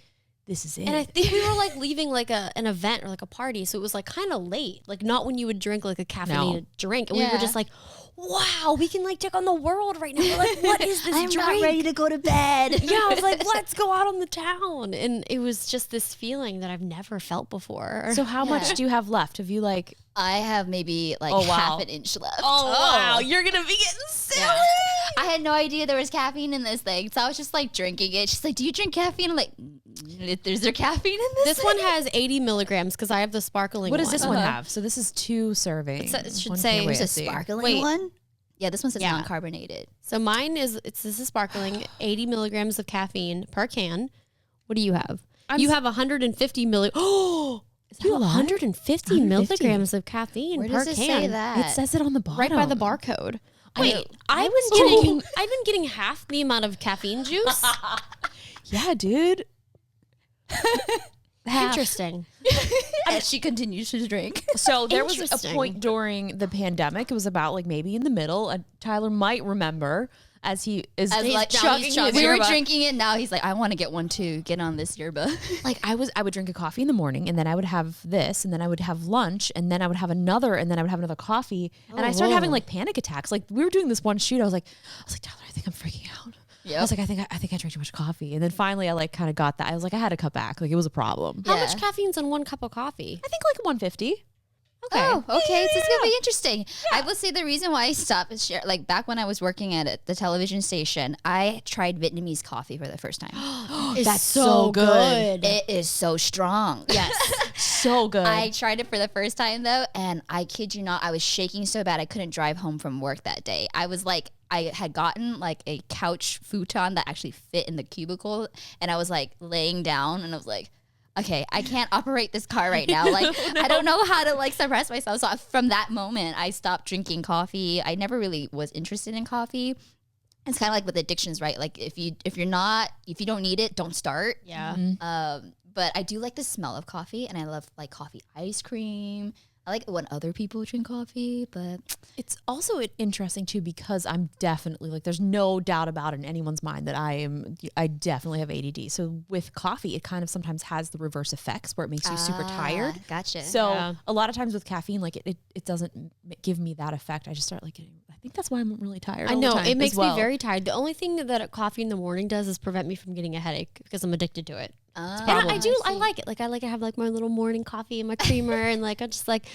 this is it. And I think we were like leaving like an event or like a party, so it was like kind of late, like not when you would drink like a caffeinated drink, and we were just like, wow, we can like take on the world right now. We're like, what is this I'm drink? not ready to go to bed. Yeah, I was like, let's go out on the town, and it was just this feeling that I've never felt before. So how much do you have left? Have you like? I have maybe like half an inch left. Oh wow, you're gonna be getting silly. Yeah. I had no idea there was caffeine in this thing, so I was just like drinking it. She's like, "Do you drink caffeine?" I'm like, There's there caffeine in this? This one has 80 milligrams because I have the sparkling What one. does this one have? So this is 2 servings. It should One say- can't wait There's to a see. sparkling one? Yeah, this one says Yeah. non-carbonated. So mine is, this is sparkling, 80 milligrams of caffeine per can. What do you have? You have 150 Oh, that you a have lot? 150 milligrams of caffeine Where per does it can. say that? It says it on the bottom. Right by the barcode. Wait, I've been getting half the amount of caffeine juice. Yeah, dude. Interesting. As she continues to drink. So there was a Interesting. point during the pandemic. It was about like maybe in the middle. Tyler might remember as he is Like, chugging his we were yerba. drinking it. Now he's like, I want to get one too. Get on this yerba. Like I would drink a coffee in the morning, and then I would have this, and then I would have lunch, and then I would have another, and then I would have another coffee, and I started having like panic attacks. Like we were doing this one shoot, I was like, Tyler, I think I'm freaking out. Yep. I was like, I think I drank too much coffee, and then finally I like kind of got that. I was like, I had to cut back. Like it was a problem. How Yeah. much caffeine's in 1 cup of coffee? I think like 150. Oh, okay. This is gonna Yeah. be interesting. I will say the reason why I stopped is like back when I was working at the television station, I tried Vietnamese coffee for the first time. That's so good. It is so strong. Yes. So good. I tried it for the first time though, and I kid you not, I was shaking so bad I couldn't drive home from work that day. I was like, I had gotten like a couch futon that actually fit in the cubicle, and I was like laying down, and I was like, okay, I can't operate this car right now. Like, I don't know how to like suppress myself. So from that moment, I stopped drinking coffee. I never really was interested in coffee. It's kind of like with addictions, right? Like if you don't need it, don't start. Yeah. But I do like the smell of coffee, and I love like coffee ice cream. I like it when other people drink coffee, but It's also interesting too because I'm definitely like there's no doubt about it in anyone's mind that I definitely have ADD. So with coffee, it kind of sometimes has the reverse effects where it makes you super tired. Gotcha. So Yeah. a lot of times with caffeine, like it doesn't give me that effect. I just start like getting. I think that's why I'm really tired. I all the know. time It makes as well. me very tired. The only thing that coffee in the morning does is prevent me from getting a headache because I'm addicted to it. And I like it. Like I like to have like my little morning coffee and my creamer and like I just like,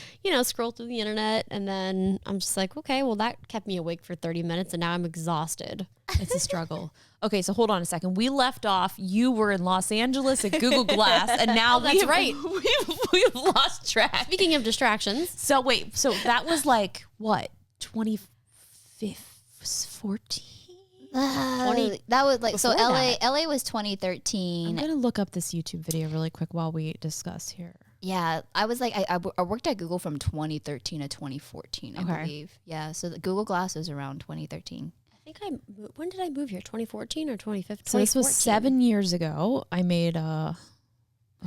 scroll through the internet and then I'm just like, okay, well that kept me awake for 30 minutes and now I'm exhausted. It's a struggle. Okay, so hold on a second. We left off. You were in Los Angeles at Google Glass, and now that's right. We've lost track. Speaking of distractions, So wait, so that was like what 2014? That was like so. Before LA was I'm 2013. gonna look up this YouTube video really quick while we discuss here. Yeah, I was like I worked at Google from 2013 to 2014, I Okay. believe. Yeah, so the Google Glass was around 2013. I think when did I move here? 2014 or 2015? So this was 2014. 7 years ago. I made what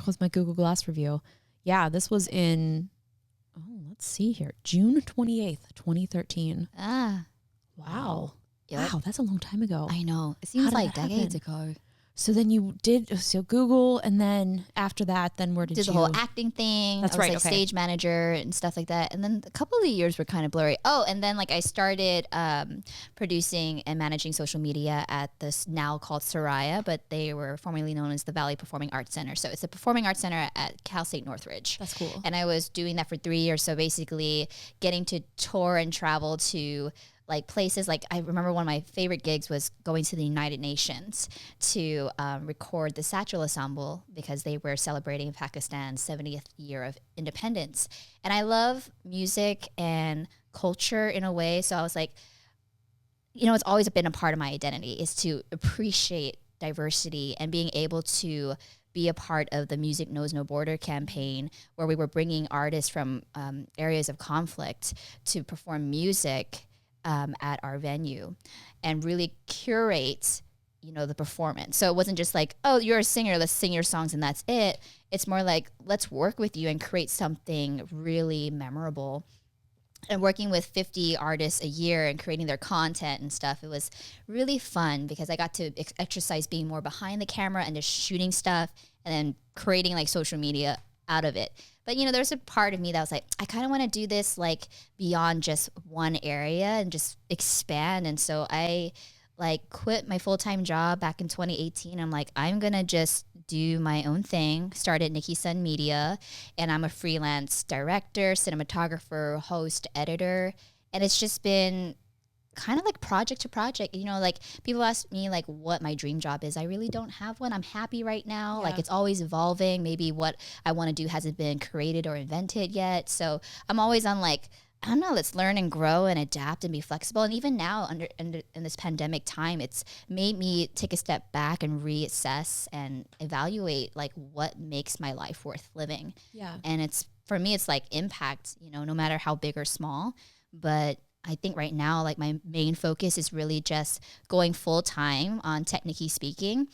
was my Google Glass review? Yeah, this was in let's see here, June 28th, 2013. Ah, Wow. Yep. Wow, that's a long time ago. I know. It seems did like that decades happen? ago. So then you did Google, and then after that, then where did Did you? the whole acting thing. That's I was right, like okay. stage manager and stuff like that. And then a couple of the years were kind of blurry. Oh, and then like I started producing and managing social media at this now called Soraya, but they were formerly known as the Valley Performing Arts Center. So it's a performing arts center at Cal State Northridge. That's cool. And I was doing that for 3 years. So basically getting to tour and travel to like places like I remember one of my favorite gigs was going to the United Nations to record the Satchel Ensemble because they were celebrating Pakistan's 70th year of independence. And I love music and culture in a way. So I was like, it's always been a part of my identity is to appreciate diversity and being able to be a part of the Music Knows No Border campaign where we were bringing artists from areas of conflict to perform music at our venue and really curate, the performance. So it wasn't just like, oh, you're a singer, let's sing your songs and that's it. It's more like, let's work with you and create something really memorable. And working with 50 artists a year and creating their content and stuff, it was really fun because I got to exercise being more behind the camera and just shooting stuff and then creating like social media out of it. But, there's a part of me that was like, I kind of want to do this like beyond just one area and just expand. And so I like quit my full-time job back in 2018. I'm like, I'm going to just do my own thing, started Nicki Sun Media, and I'm a freelance director, cinematographer, host, editor. And it's just been kind of like project to project. You know, like people ask me like what my dream job is. I really don't have one. I'm happy right now. Yeah. Like it's always evolving. Maybe what I want to do hasn't been created or invented yet. So I'm always on like, I don't know, let's learn and grow and adapt and be flexible. And even now in this pandemic time, it's made me take a step back and reassess and evaluate like what makes my life worth living. Yeah. And it's, for me, it's like impact, you know, no matter how big or small. But I think right now, like my main focus is really just going full time on Nicki speaking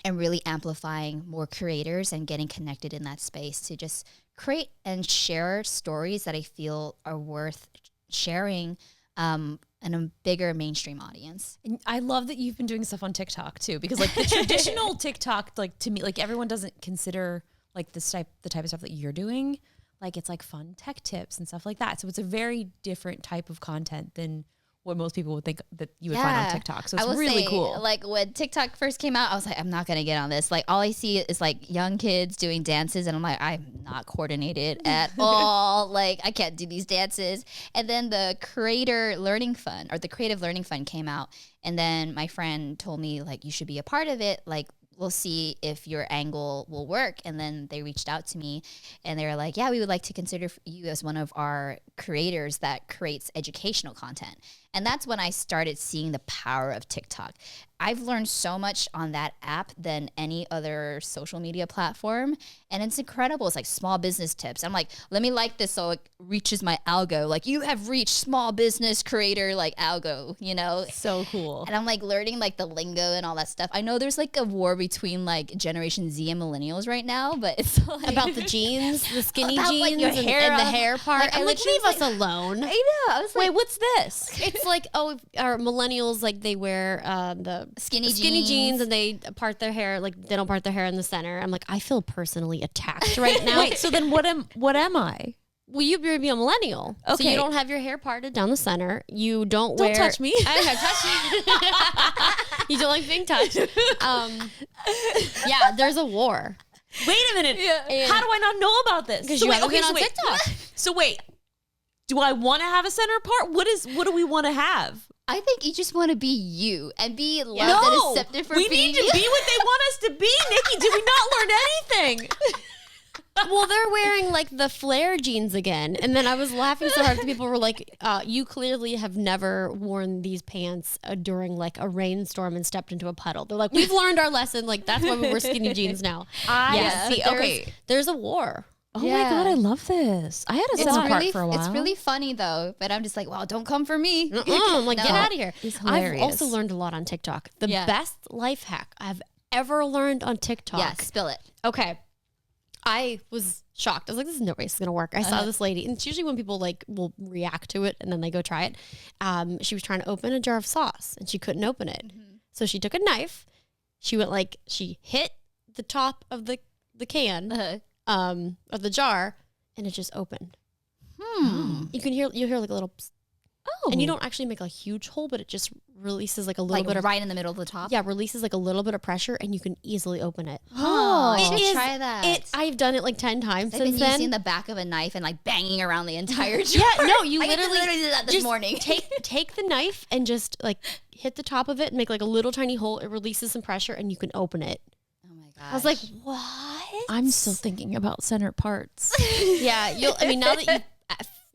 and really amplifying more creators and getting connected in that space to just create and share stories that I feel are worth sharing in a bigger mainstream audience. And I love that you've been doing stuff on TikTok too, because like the traditional TikTok, like to me, like everyone doesn't consider like the type of stuff that you're doing. Like it's like fun tech tips and stuff like that. So it's a very different type of content than what most people would think that you would find on TikTok. So it's really cool. Like when TikTok first came out, I was like, I'm not going to get on this. Like all I see is like young kids doing dances and I'm like, I'm not coordinated at all. Like I can't do these dances. And then the Creative Learning Fund came out. And then my friend told me like, you should be a part of it. Like, we'll see if your angle will work. And then they reached out to me and they were like, yeah, we would like to consider you as one of our creators that creates educational content. And that's when I started seeing the power of TikTok. I've learned so much on that app than any other social media platform. And it's incredible. It's like small business tips. I'm like, let me like this so it reaches my algo. Like you have reached small business creator like algo, you know? So cool. And I'm like learning like the lingo and all that stuff. I know there's like a war between like Generation Z and millennials right now, but it's like about the jeans, the skinny about, jeans, like, your hair and the hair part. Like, I'm like, leave us alone. I know. I was like, wait, what's this? It's like, oh, our millennials, like they wear the skinny jeans and they part their hair, like they don't part their hair in the center. I'm like, I feel personally attacked right now. Wait, so then what am I? Well, you'd be a millennial. Okay. So you don't have your hair parted down the center. You don't Don't touch me. I touch you. You don't like being touched. Yeah, there's a war. Wait a minute. Yeah. How do I not know about this? Because you haven't been on TikTok. So wait, do I want to have a center part? What do we want to have? I think you just want to be you and be loved and accepted for being you. We need to be what they want us to be, Nicki. Did we not learn anything? Well, they're wearing like the flare jeans again. And then I was laughing so hard that people were like, you clearly have never worn these pants during like a rainstorm and stepped into a puddle. They're like, we've learned our lesson. Like, that's why we wear skinny jeans now. See. Okay. There's a war. Oh my God, I love this. I had a center part for a while. It's really funny though, but I'm just like, well, don't come for me. I'm like, get out of here. I've also learned a lot on TikTok. The best life hack I've ever learned on TikTok. Yeah, spill it. Okay. I was shocked. I was like, this is no way it's going to work. I saw this lady, and it's usually when people like will react to it and then they go try it. She was trying to open a jar of sauce and she couldn't open it. Mm-hmm. So she took a knife. She went like, she hit the top of the can of the jar and it just opened. You'll hear like a little psst. Oh. And you don't actually make a huge hole, but it just releases like a little bit of right in the middle of the top. Yeah, releases like a little bit of pressure and you can easily open it. I should try that. I've done it like 10 times I've since been using the back of a knife and like banging around the entire jar. Yeah, no, you literally did that this morning. Take the knife and just like hit the top of it and make like a little tiny hole. It releases some pressure and you can open it. Oh my gosh. I was like, what? I'm still thinking about center parts. Yeah, now that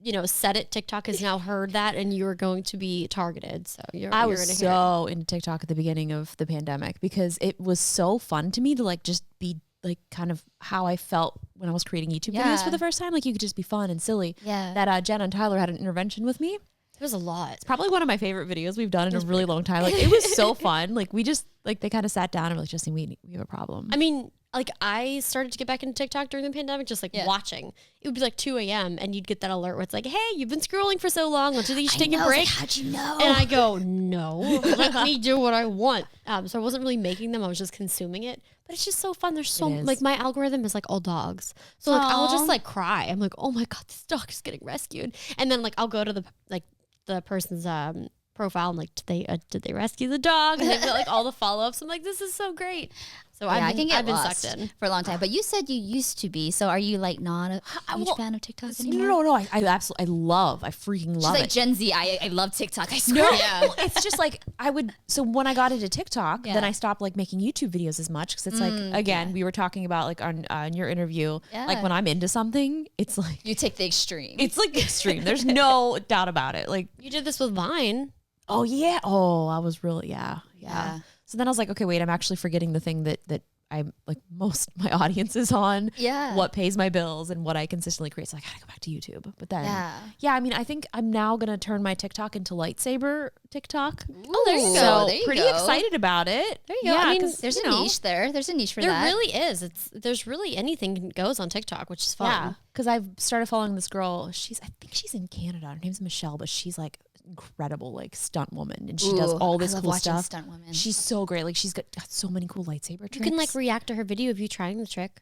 you said it, TikTok has now heard that and you're going to be targeted. So I was so into TikTok at the beginning of the pandemic because it was so fun to me to like just be like kind of how I felt when I was creating YouTube videos for the first time. Like you could just be fun and silly. Yeah. That Jen and Tyler had an intervention with me. It was a lot. It's probably one of my favorite videos we've done in a really long time. Like it was so fun. Like we just like they kind of sat down and were like, Justine, we have a problem. I mean, like I started to get back into TikTok during the pandemic, just like watching. It would be like 2 a.m. and you'd get that alert where it's like, hey, you've been scrolling for so long. Don't you think you should take a break? Like, how'd you know? And I go, no, let me do what I want. So I wasn't really making them. I was just consuming it. But it's just so fun. There's so like my algorithm is like all dogs. So like I'll just like cry. I'm like, oh my God, this dog is getting rescued. And then like I'll go to the person's profile and like, did they rescue the dog? And they've got like all the follow-ups. I'm like, this is so great. So I can get I've been lost sucked in for a long time. But you said you used to be. So are you like not a huge fan of TikTok anymore? No. I freaking love She's like it. Gen Z. I love TikTok. I swear. Well, it's just like so when I got into TikTok, then I stopped like making YouTube videos as much because it's like, again, we were talking about like on your interview, like when I'm into something, it's like. You take the extreme. It's like extreme. There's no doubt about it. Like you did this with Vine. Oh yeah. Oh, I was really yeah. So then I was like, okay, wait, I'm actually forgetting the thing that I'm like most my audience is on. Yeah. What pays my bills and what I consistently create. So I gotta go back to YouTube. But then I mean, I think I'm now gonna turn my TikTok into lightsaber TikTok. Oh, there you go. So there you pretty go. excited about it. There you go. I mean, there's a niche there. There's a niche for that. There really is. There's really anything goes on TikTok, which is fun. Yeah. Because I've started following this girl. I think she's in Canada. Her name's Michelle, but she's like incredible like stunt woman, and she does all this cool stuff. Stunt women. She's so great. Like she's got so many cool lightsaber tricks. You can like react to her video of you trying the trick.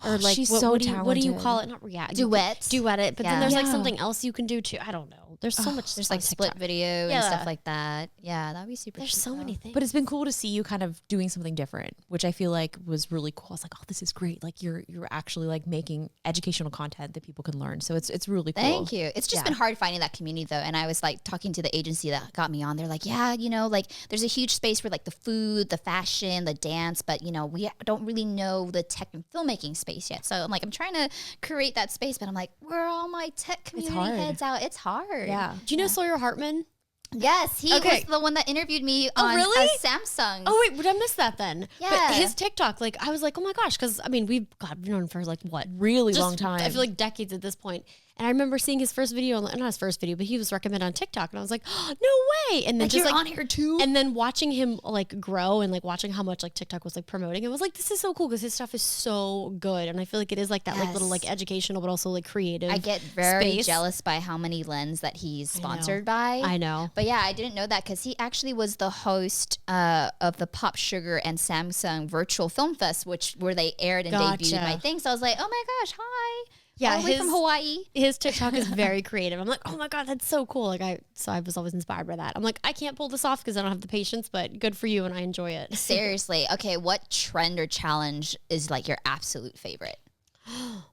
Or like she's what, so what do you talented. call it? Not react. Duet. Duet it. But then there's like Yeah. something else you can do too. I don't know. There's so much. There's on like split TikTok. video and Yeah. stuff like that. Yeah, that'd be super. There's cute, so though. many things. But it's been cool to see you kind of doing something different, which I feel like was really cool. I was like, oh, this is great. Like you're actually like making educational content that people can learn. So it's really cool. Thank you. It's just been hard finding that community though. And I was like talking to the agency that got me on. They're like, yeah, you know, like there's a huge space for like the food, the fashion, the dance, but you know, we don't really know the tech and filmmaking space yet. So I'm like, I'm trying to create that space, but I'm like, where are all my tech community hard. heads out? It's hard. Yeah. Do you know Sawyer Hartman? Yes, he was the one that interviewed me on really? Samsung. Oh wait, but I missed that then. Yeah. But his TikTok, like I was like, oh my gosh, because I mean we've known for like what Really just, long time. I feel like decades at this point. And I remember seeing his first video, not his first video, but he was recommended on TikTok, and I was like, oh, no way! And then Like, just you're like on here too? and then watching him like grow and like watching how much like TikTok was like promoting, I was like, this is so cool because his stuff is so good, and I feel like it is like that like little like educational but also like creative. I get very space. jealous by how many lens that he's sponsored by. I know. But yeah, I didn't know that because he actually was the host of the Pop Sugar and Samsung Virtual Film Fest, where they aired and debuted my thing. So I was like, oh my gosh, hi. Yeah, all the way from Hawaii. His TikTok is very creative. I'm like, oh my god, that's so cool. Like I was always inspired by that. I'm like, I can't pull this off because I don't have the patience, but good for you, and I enjoy it. Seriously. Okay, what trend or challenge is like your absolute favorite? Oh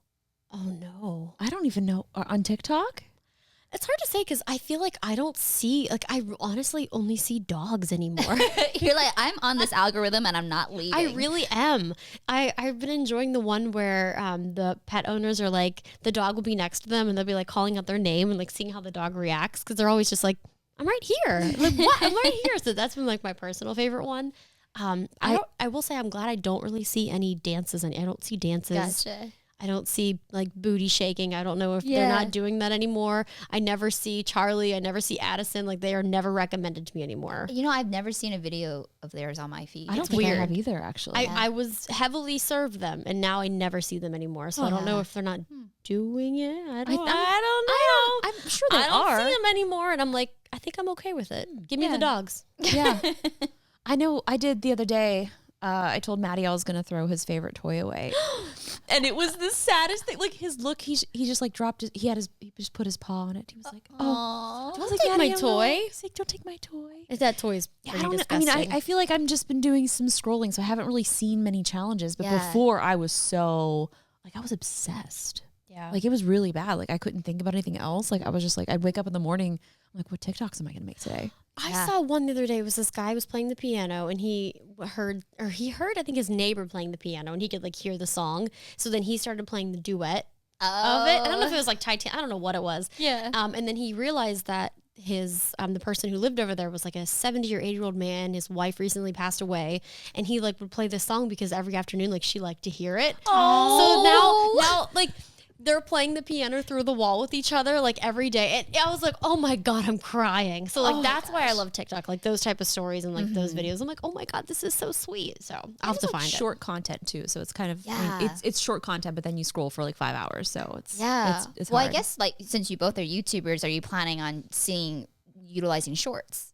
no, I don't even know on TikTok. it's hard to say because I feel like I don't see like I honestly only see dogs anymore. You're like, I'm on this algorithm and I'm not leaving. I really am. I've been enjoying the one where the pet owners are like the dog will be next to them and they'll be like calling out their name and like seeing how the dog reacts because they're always just like, I'm right here. Like what? I'm right here. So that's been like my personal favorite one. I will say I'm glad I don't really see any dances and I don't see dances. Gotcha. I don't see like booty shaking. I don't know if they're not doing that anymore. I never see Charlie. I never see Addison. Like they are never recommended to me anymore. You know, I've never seen a video of theirs on my feed. I don't think I have either, actually. I was heavily served them, and now I never see them anymore. So I don't know if they're not doing it. I don't know. I'm sure they I don't are. see them anymore, and I'm like, I think I'm okay with it. Give me the dogs. Yeah. I know I did the other day. I told Maddie I was going to throw his favorite toy away. And it was the saddest thing. Like his look, he just like dropped his, he just put his paw on it. He was like, oh, Don't take my toy. He's like, don't take my toy. That toy is I pretty don't know. disgusting. I mean, I feel like I've just been doing some scrolling, so I haven't really seen many challenges. But before I was so, like I was obsessed. Yeah. Like it was really bad. Like I couldn't think about anything else. Like I was just like, I'd wake up in the morning, I'm like, what TikToks am I going to make today? I saw one the other day. It was this guy was playing the piano and he heard I think his neighbor playing the piano and he could like hear the song. So then he started playing the duet of it. I don't know if it was like Titan. I don't know what it was. Yeah. And then he realized that his the person who lived over there was like a 70 or 80-year-old man. His wife recently passed away, and he like would play this song because every afternoon like she liked to hear it. Oh. So now like they're playing the piano through the wall with each other like every day. And I was like, oh my God, I'm crying. So like that's why I love TikTok, like those type of stories and like those videos. I'm like, oh my God, this is so sweet. So I'll have to find short content too. So it's kind of, I mean, it's short content, but then you scroll for like 5 hours. So it's, it's well, hard. I guess like since you both are YouTubers, are you planning on utilizing shorts?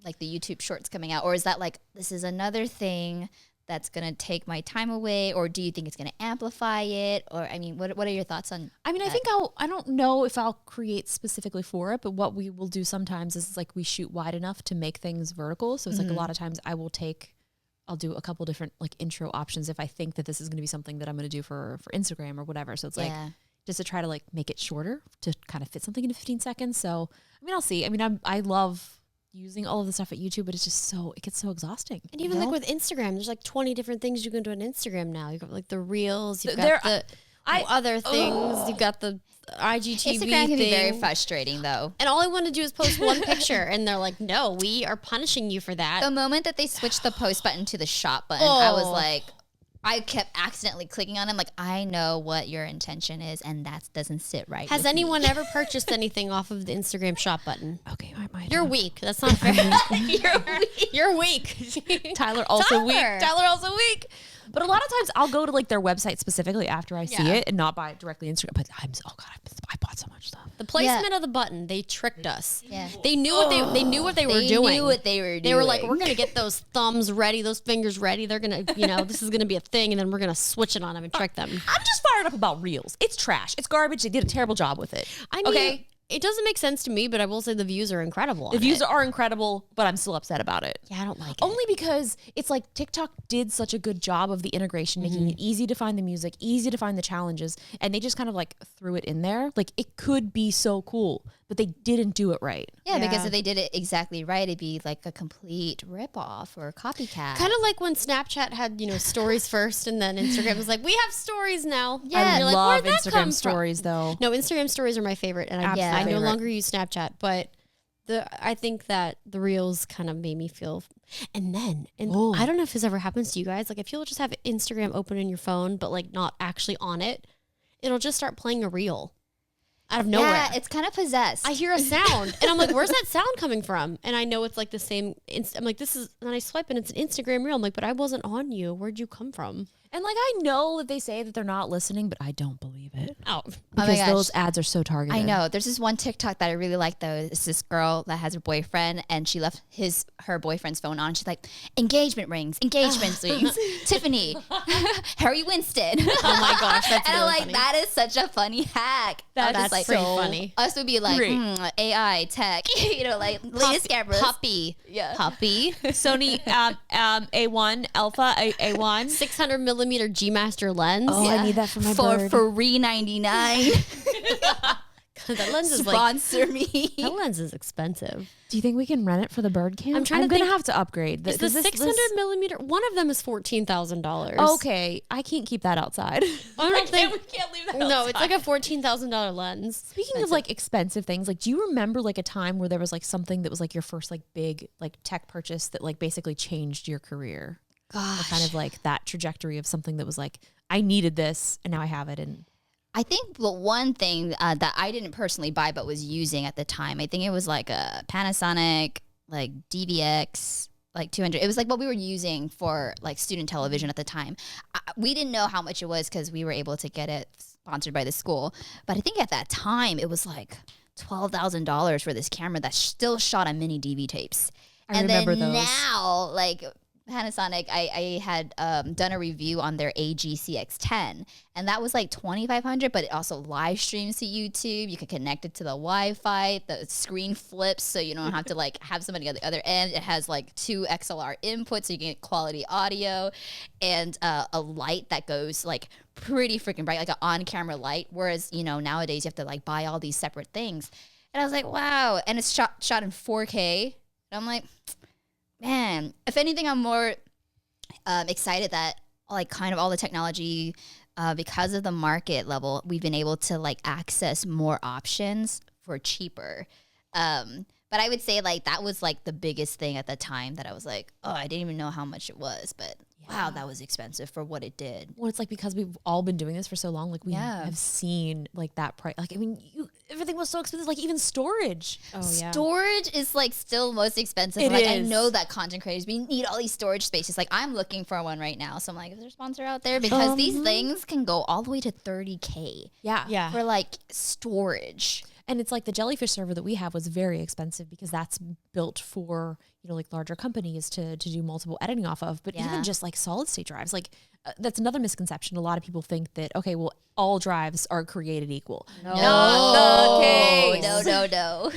Like the YouTube shorts coming out? Or is that like, this is another thing that's going to take my time away, or do you think it's going to amplify it? Or, I mean, what are your thoughts on I mean, that? I don't know if I'll create specifically for it, but what we will do sometimes is like we shoot wide enough to make things vertical. So it's like a lot of times I will take I'll do a couple different like intro options if I think that this is going to be something that I'm going to do for Instagram or whatever. So it's like just to try to like make it shorter to kind of fit something into 15 seconds. So, I mean, I'll see. I mean, I love using all of the stuff at YouTube, but it's just it gets so exhausting. And even like with Instagram, there's like 20 different things you can do on Instagram now. You've got like the reels, you've got the other things, you've got the IGTV Instagram can be very frustrating though. And all I want to do is post one picture and they're like, no, we are punishing you for that. The moment that they switched the post button to the shop button, I was like, I kept accidentally clicking on them. Like, I know what your intention is, and that doesn't sit right. Has anyone ever purchased anything off of the Instagram shop button? Okay, I might. You're weak. That's not fair. You're weak. Tyler also weak. Tyler also weak. But a lot of times I'll go to like their website specifically after I see it and not buy it directly Instagram. But I bought so much stuff. The placement of the button, they tricked us. Yeah. They knew what they knew what they were doing. They knew what they were doing. They were like, we're gonna get those thumbs ready, those fingers ready. They're gonna, this is gonna be a thing, and then we're gonna switch it on them and trick them. I'm just fired up about Reels. It's trash. It's garbage. They did a terrible job with it. I mean, it doesn't make sense to me, but I will say the views are incredible. The views are incredible, but I'm still upset about it. Yeah, I don't like it. Only because it's like TikTok did such a good job of the integration, making it easy to find the music, easy to find the challenges, and they just kind of like threw it in there. Like it could be so cool, but they didn't do it right. Yeah, because if they did it exactly right, it'd be like a complete ripoff or a copycat. Kind of like when Snapchat had, stories first, and then Instagram was like, we have stories now. Yeah, I love Instagram stories though. No, Instagram stories are my favorite, and I no longer use Snapchat, but I think that the Reels kind of made me feel, and I don't know if this ever happens to you guys. Like if you'll just have Instagram open in your phone, but like not actually on it, it'll just start playing a reel out of nowhere. Yeah, it's kind of possessed. I hear a sound, and I'm like, where's that sound coming from? And I know it's like the same. I'm like, this is, and I swipe, and it's an Instagram reel. I'm like, but I wasn't on you. Where'd you come from? And like, I know that they say that they're not listening, but I don't believe it. Oh, because those ads are so targeted. I know. There's this one TikTok that I really like though. It's this girl that has a boyfriend, and she left her boyfriend's phone on. She's like, engagement rings, Tiffany, Harry Winston. Oh my gosh, that's and really I'm like, funny. that is such a funny hack. That's like, pretty funny. Us would be like, AI, tech, like latest cameras. Puppy. Sony A1 Alpha A1 600 millimeter G Master lens. Oh, I need that for my bird. For $3.99. That lens is sponsor me. That lens is expensive. Do you think we can rent it for the bird cam? I'm gonna have to upgrade. Is the 600 millimeter? One of them is $14,000. Okay, I can't keep that outside. I don't think we can't leave that. No, it's like a $14,000 lens. Speaking of like expensive things, like do you remember like a time where there was like something that was like your first like big like tech purchase that like basically changed your career? Gosh, or kind of like that trajectory of something that was like, I needed this and now I have it. And I think the one thing that I didn't personally buy but was using at the time, I think it was like a Panasonic like DVX like 200. It was like what we were using for like student television at the time. We didn't know how much it was because we were able to get it sponsored by the school. But I think at that time it was like $12,000 for this camera that still shot on mini DV tapes. I remember those. Now, like Panasonic, I had done a review on their AG-CX10, and that was like $2,500, but it also live streams to YouTube. You can connect it to the Wi-Fi. The screen flips, so you don't have to like have somebody on the other end. It has like 2 XLR inputs, so you can get quality audio, and a light that goes like pretty freaking bright, like an on-camera light. Whereas nowadays you have to like buy all these separate things. And I was like, wow, and it's shot in 4K. And I'm like, man, if anything, I'm more excited that like kind of all the technology, because of the market level, we've been able to like access more options for cheaper. But I would say like that was like the biggest thing at the time that I was like, oh, I didn't even know how much it was, but wow, that was expensive for what it did. Well, it's like because we've all been doing this for so long, like we have seen like that price. Like, I mean, everything was so expensive, like even storage. Oh, yeah. Storage is like still most expensive. It like is. I know that content creators, we need all these storage spaces. Like I'm looking for one right now. So I'm like, is there a sponsor out there? Because these things can go all the way to $30K. Yeah. For like storage. And it's like the jellyfish server that we have was very expensive because that's built for, like larger companies to do multiple editing off of. But even just like solid state drives, like that's another misconception. A lot of people think that, okay, well, all drives are created equal. No. Not the case. No.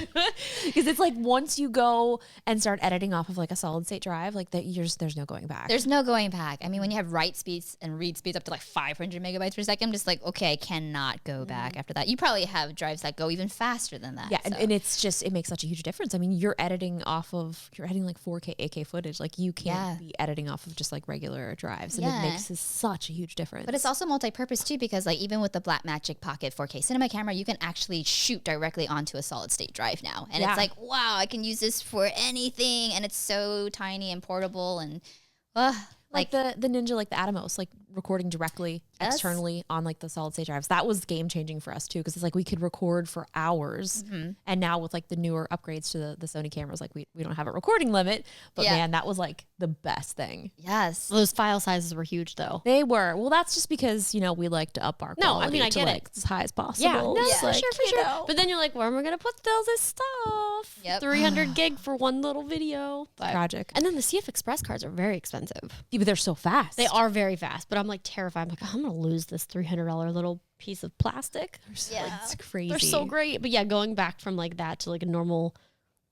Because it's like once you go and start editing off of like a solid state drive, like there's no going back. There's no going back. I mean, when you have write speeds and read speeds up to like 500 megabytes per second, I'm just like, okay, I cannot go back after that. You probably have drives that go even faster than that. Yeah, and it's just, it makes such a huge difference. I mean, you're editing like 4K, 8K footage. Like you can't be editing off of just like regular drives. And it makes such a huge difference. But it's also multi-purpose too, because like even with the Blackmagic Pocket 4K cinema camera, you can actually shoot directly onto a solid state drive now. And it's like, wow, I can use this for anything. And it's so tiny and portable and like the Ninja, like the Atomos, like recording directly externally on like the solid state drives. That was game changing for us too, because it's like we could record for hours. And now with like the newer upgrades to the Sony cameras, like we don't have a recording limit. But man, that was like the best thing. Yes. Those file sizes were huge though. They were. Well, that's just because, we like to up our quality I to get like it. as high as possible. Yeah, no, Like, for sure. But then you're like, where am I going to put all this stuff? Yep. 300 gig for one little video. But, tragic. and then the CF Express cards are very expensive. Yeah, but they're so fast. They are very fast, but I'm like terrified. I'm like, I'm going to lose this $300 little piece of plastic. It's crazy. They're so great. But yeah, going back from like that to like a normal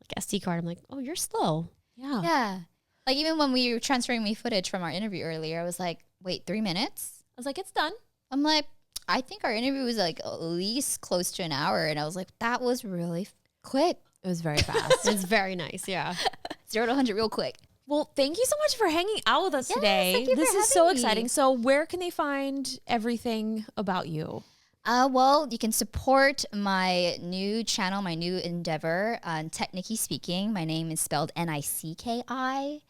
like SD card, I'm like, oh, you're slow. Yeah. Yeah. Like even when we were transferring me footage from our interview earlier, I was like, wait, 3 minutes? I was like, it's done. I'm like, I think our interview was like at least close to an hour. And I was like, that was really quick. It was very fast. It's very nice. Yeah. 0 to 100 real quick. Well, thank you so much for hanging out with us today. Thank you This for is so having me. exciting. So where can they find everything about you? Well, you can support my new channel, my new endeavor on Nicki Speaking. My name is spelled NICKI.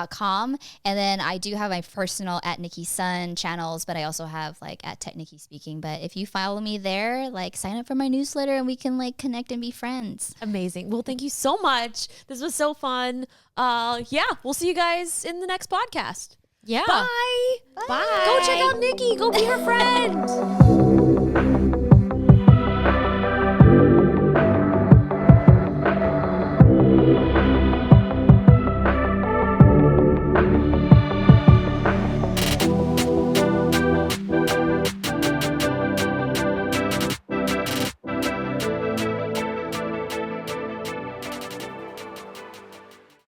.com, and then I do have my personal at Nicki Sun channels, but I also have like at Nicki Speaking. But if you follow me there, like sign up for my newsletter and we can like connect and be friends. Amazing. Well, thank you so much. This was so fun. We'll see you guys in the next podcast. Yeah. Bye. Bye. Go check out Nicki. Go be her friend.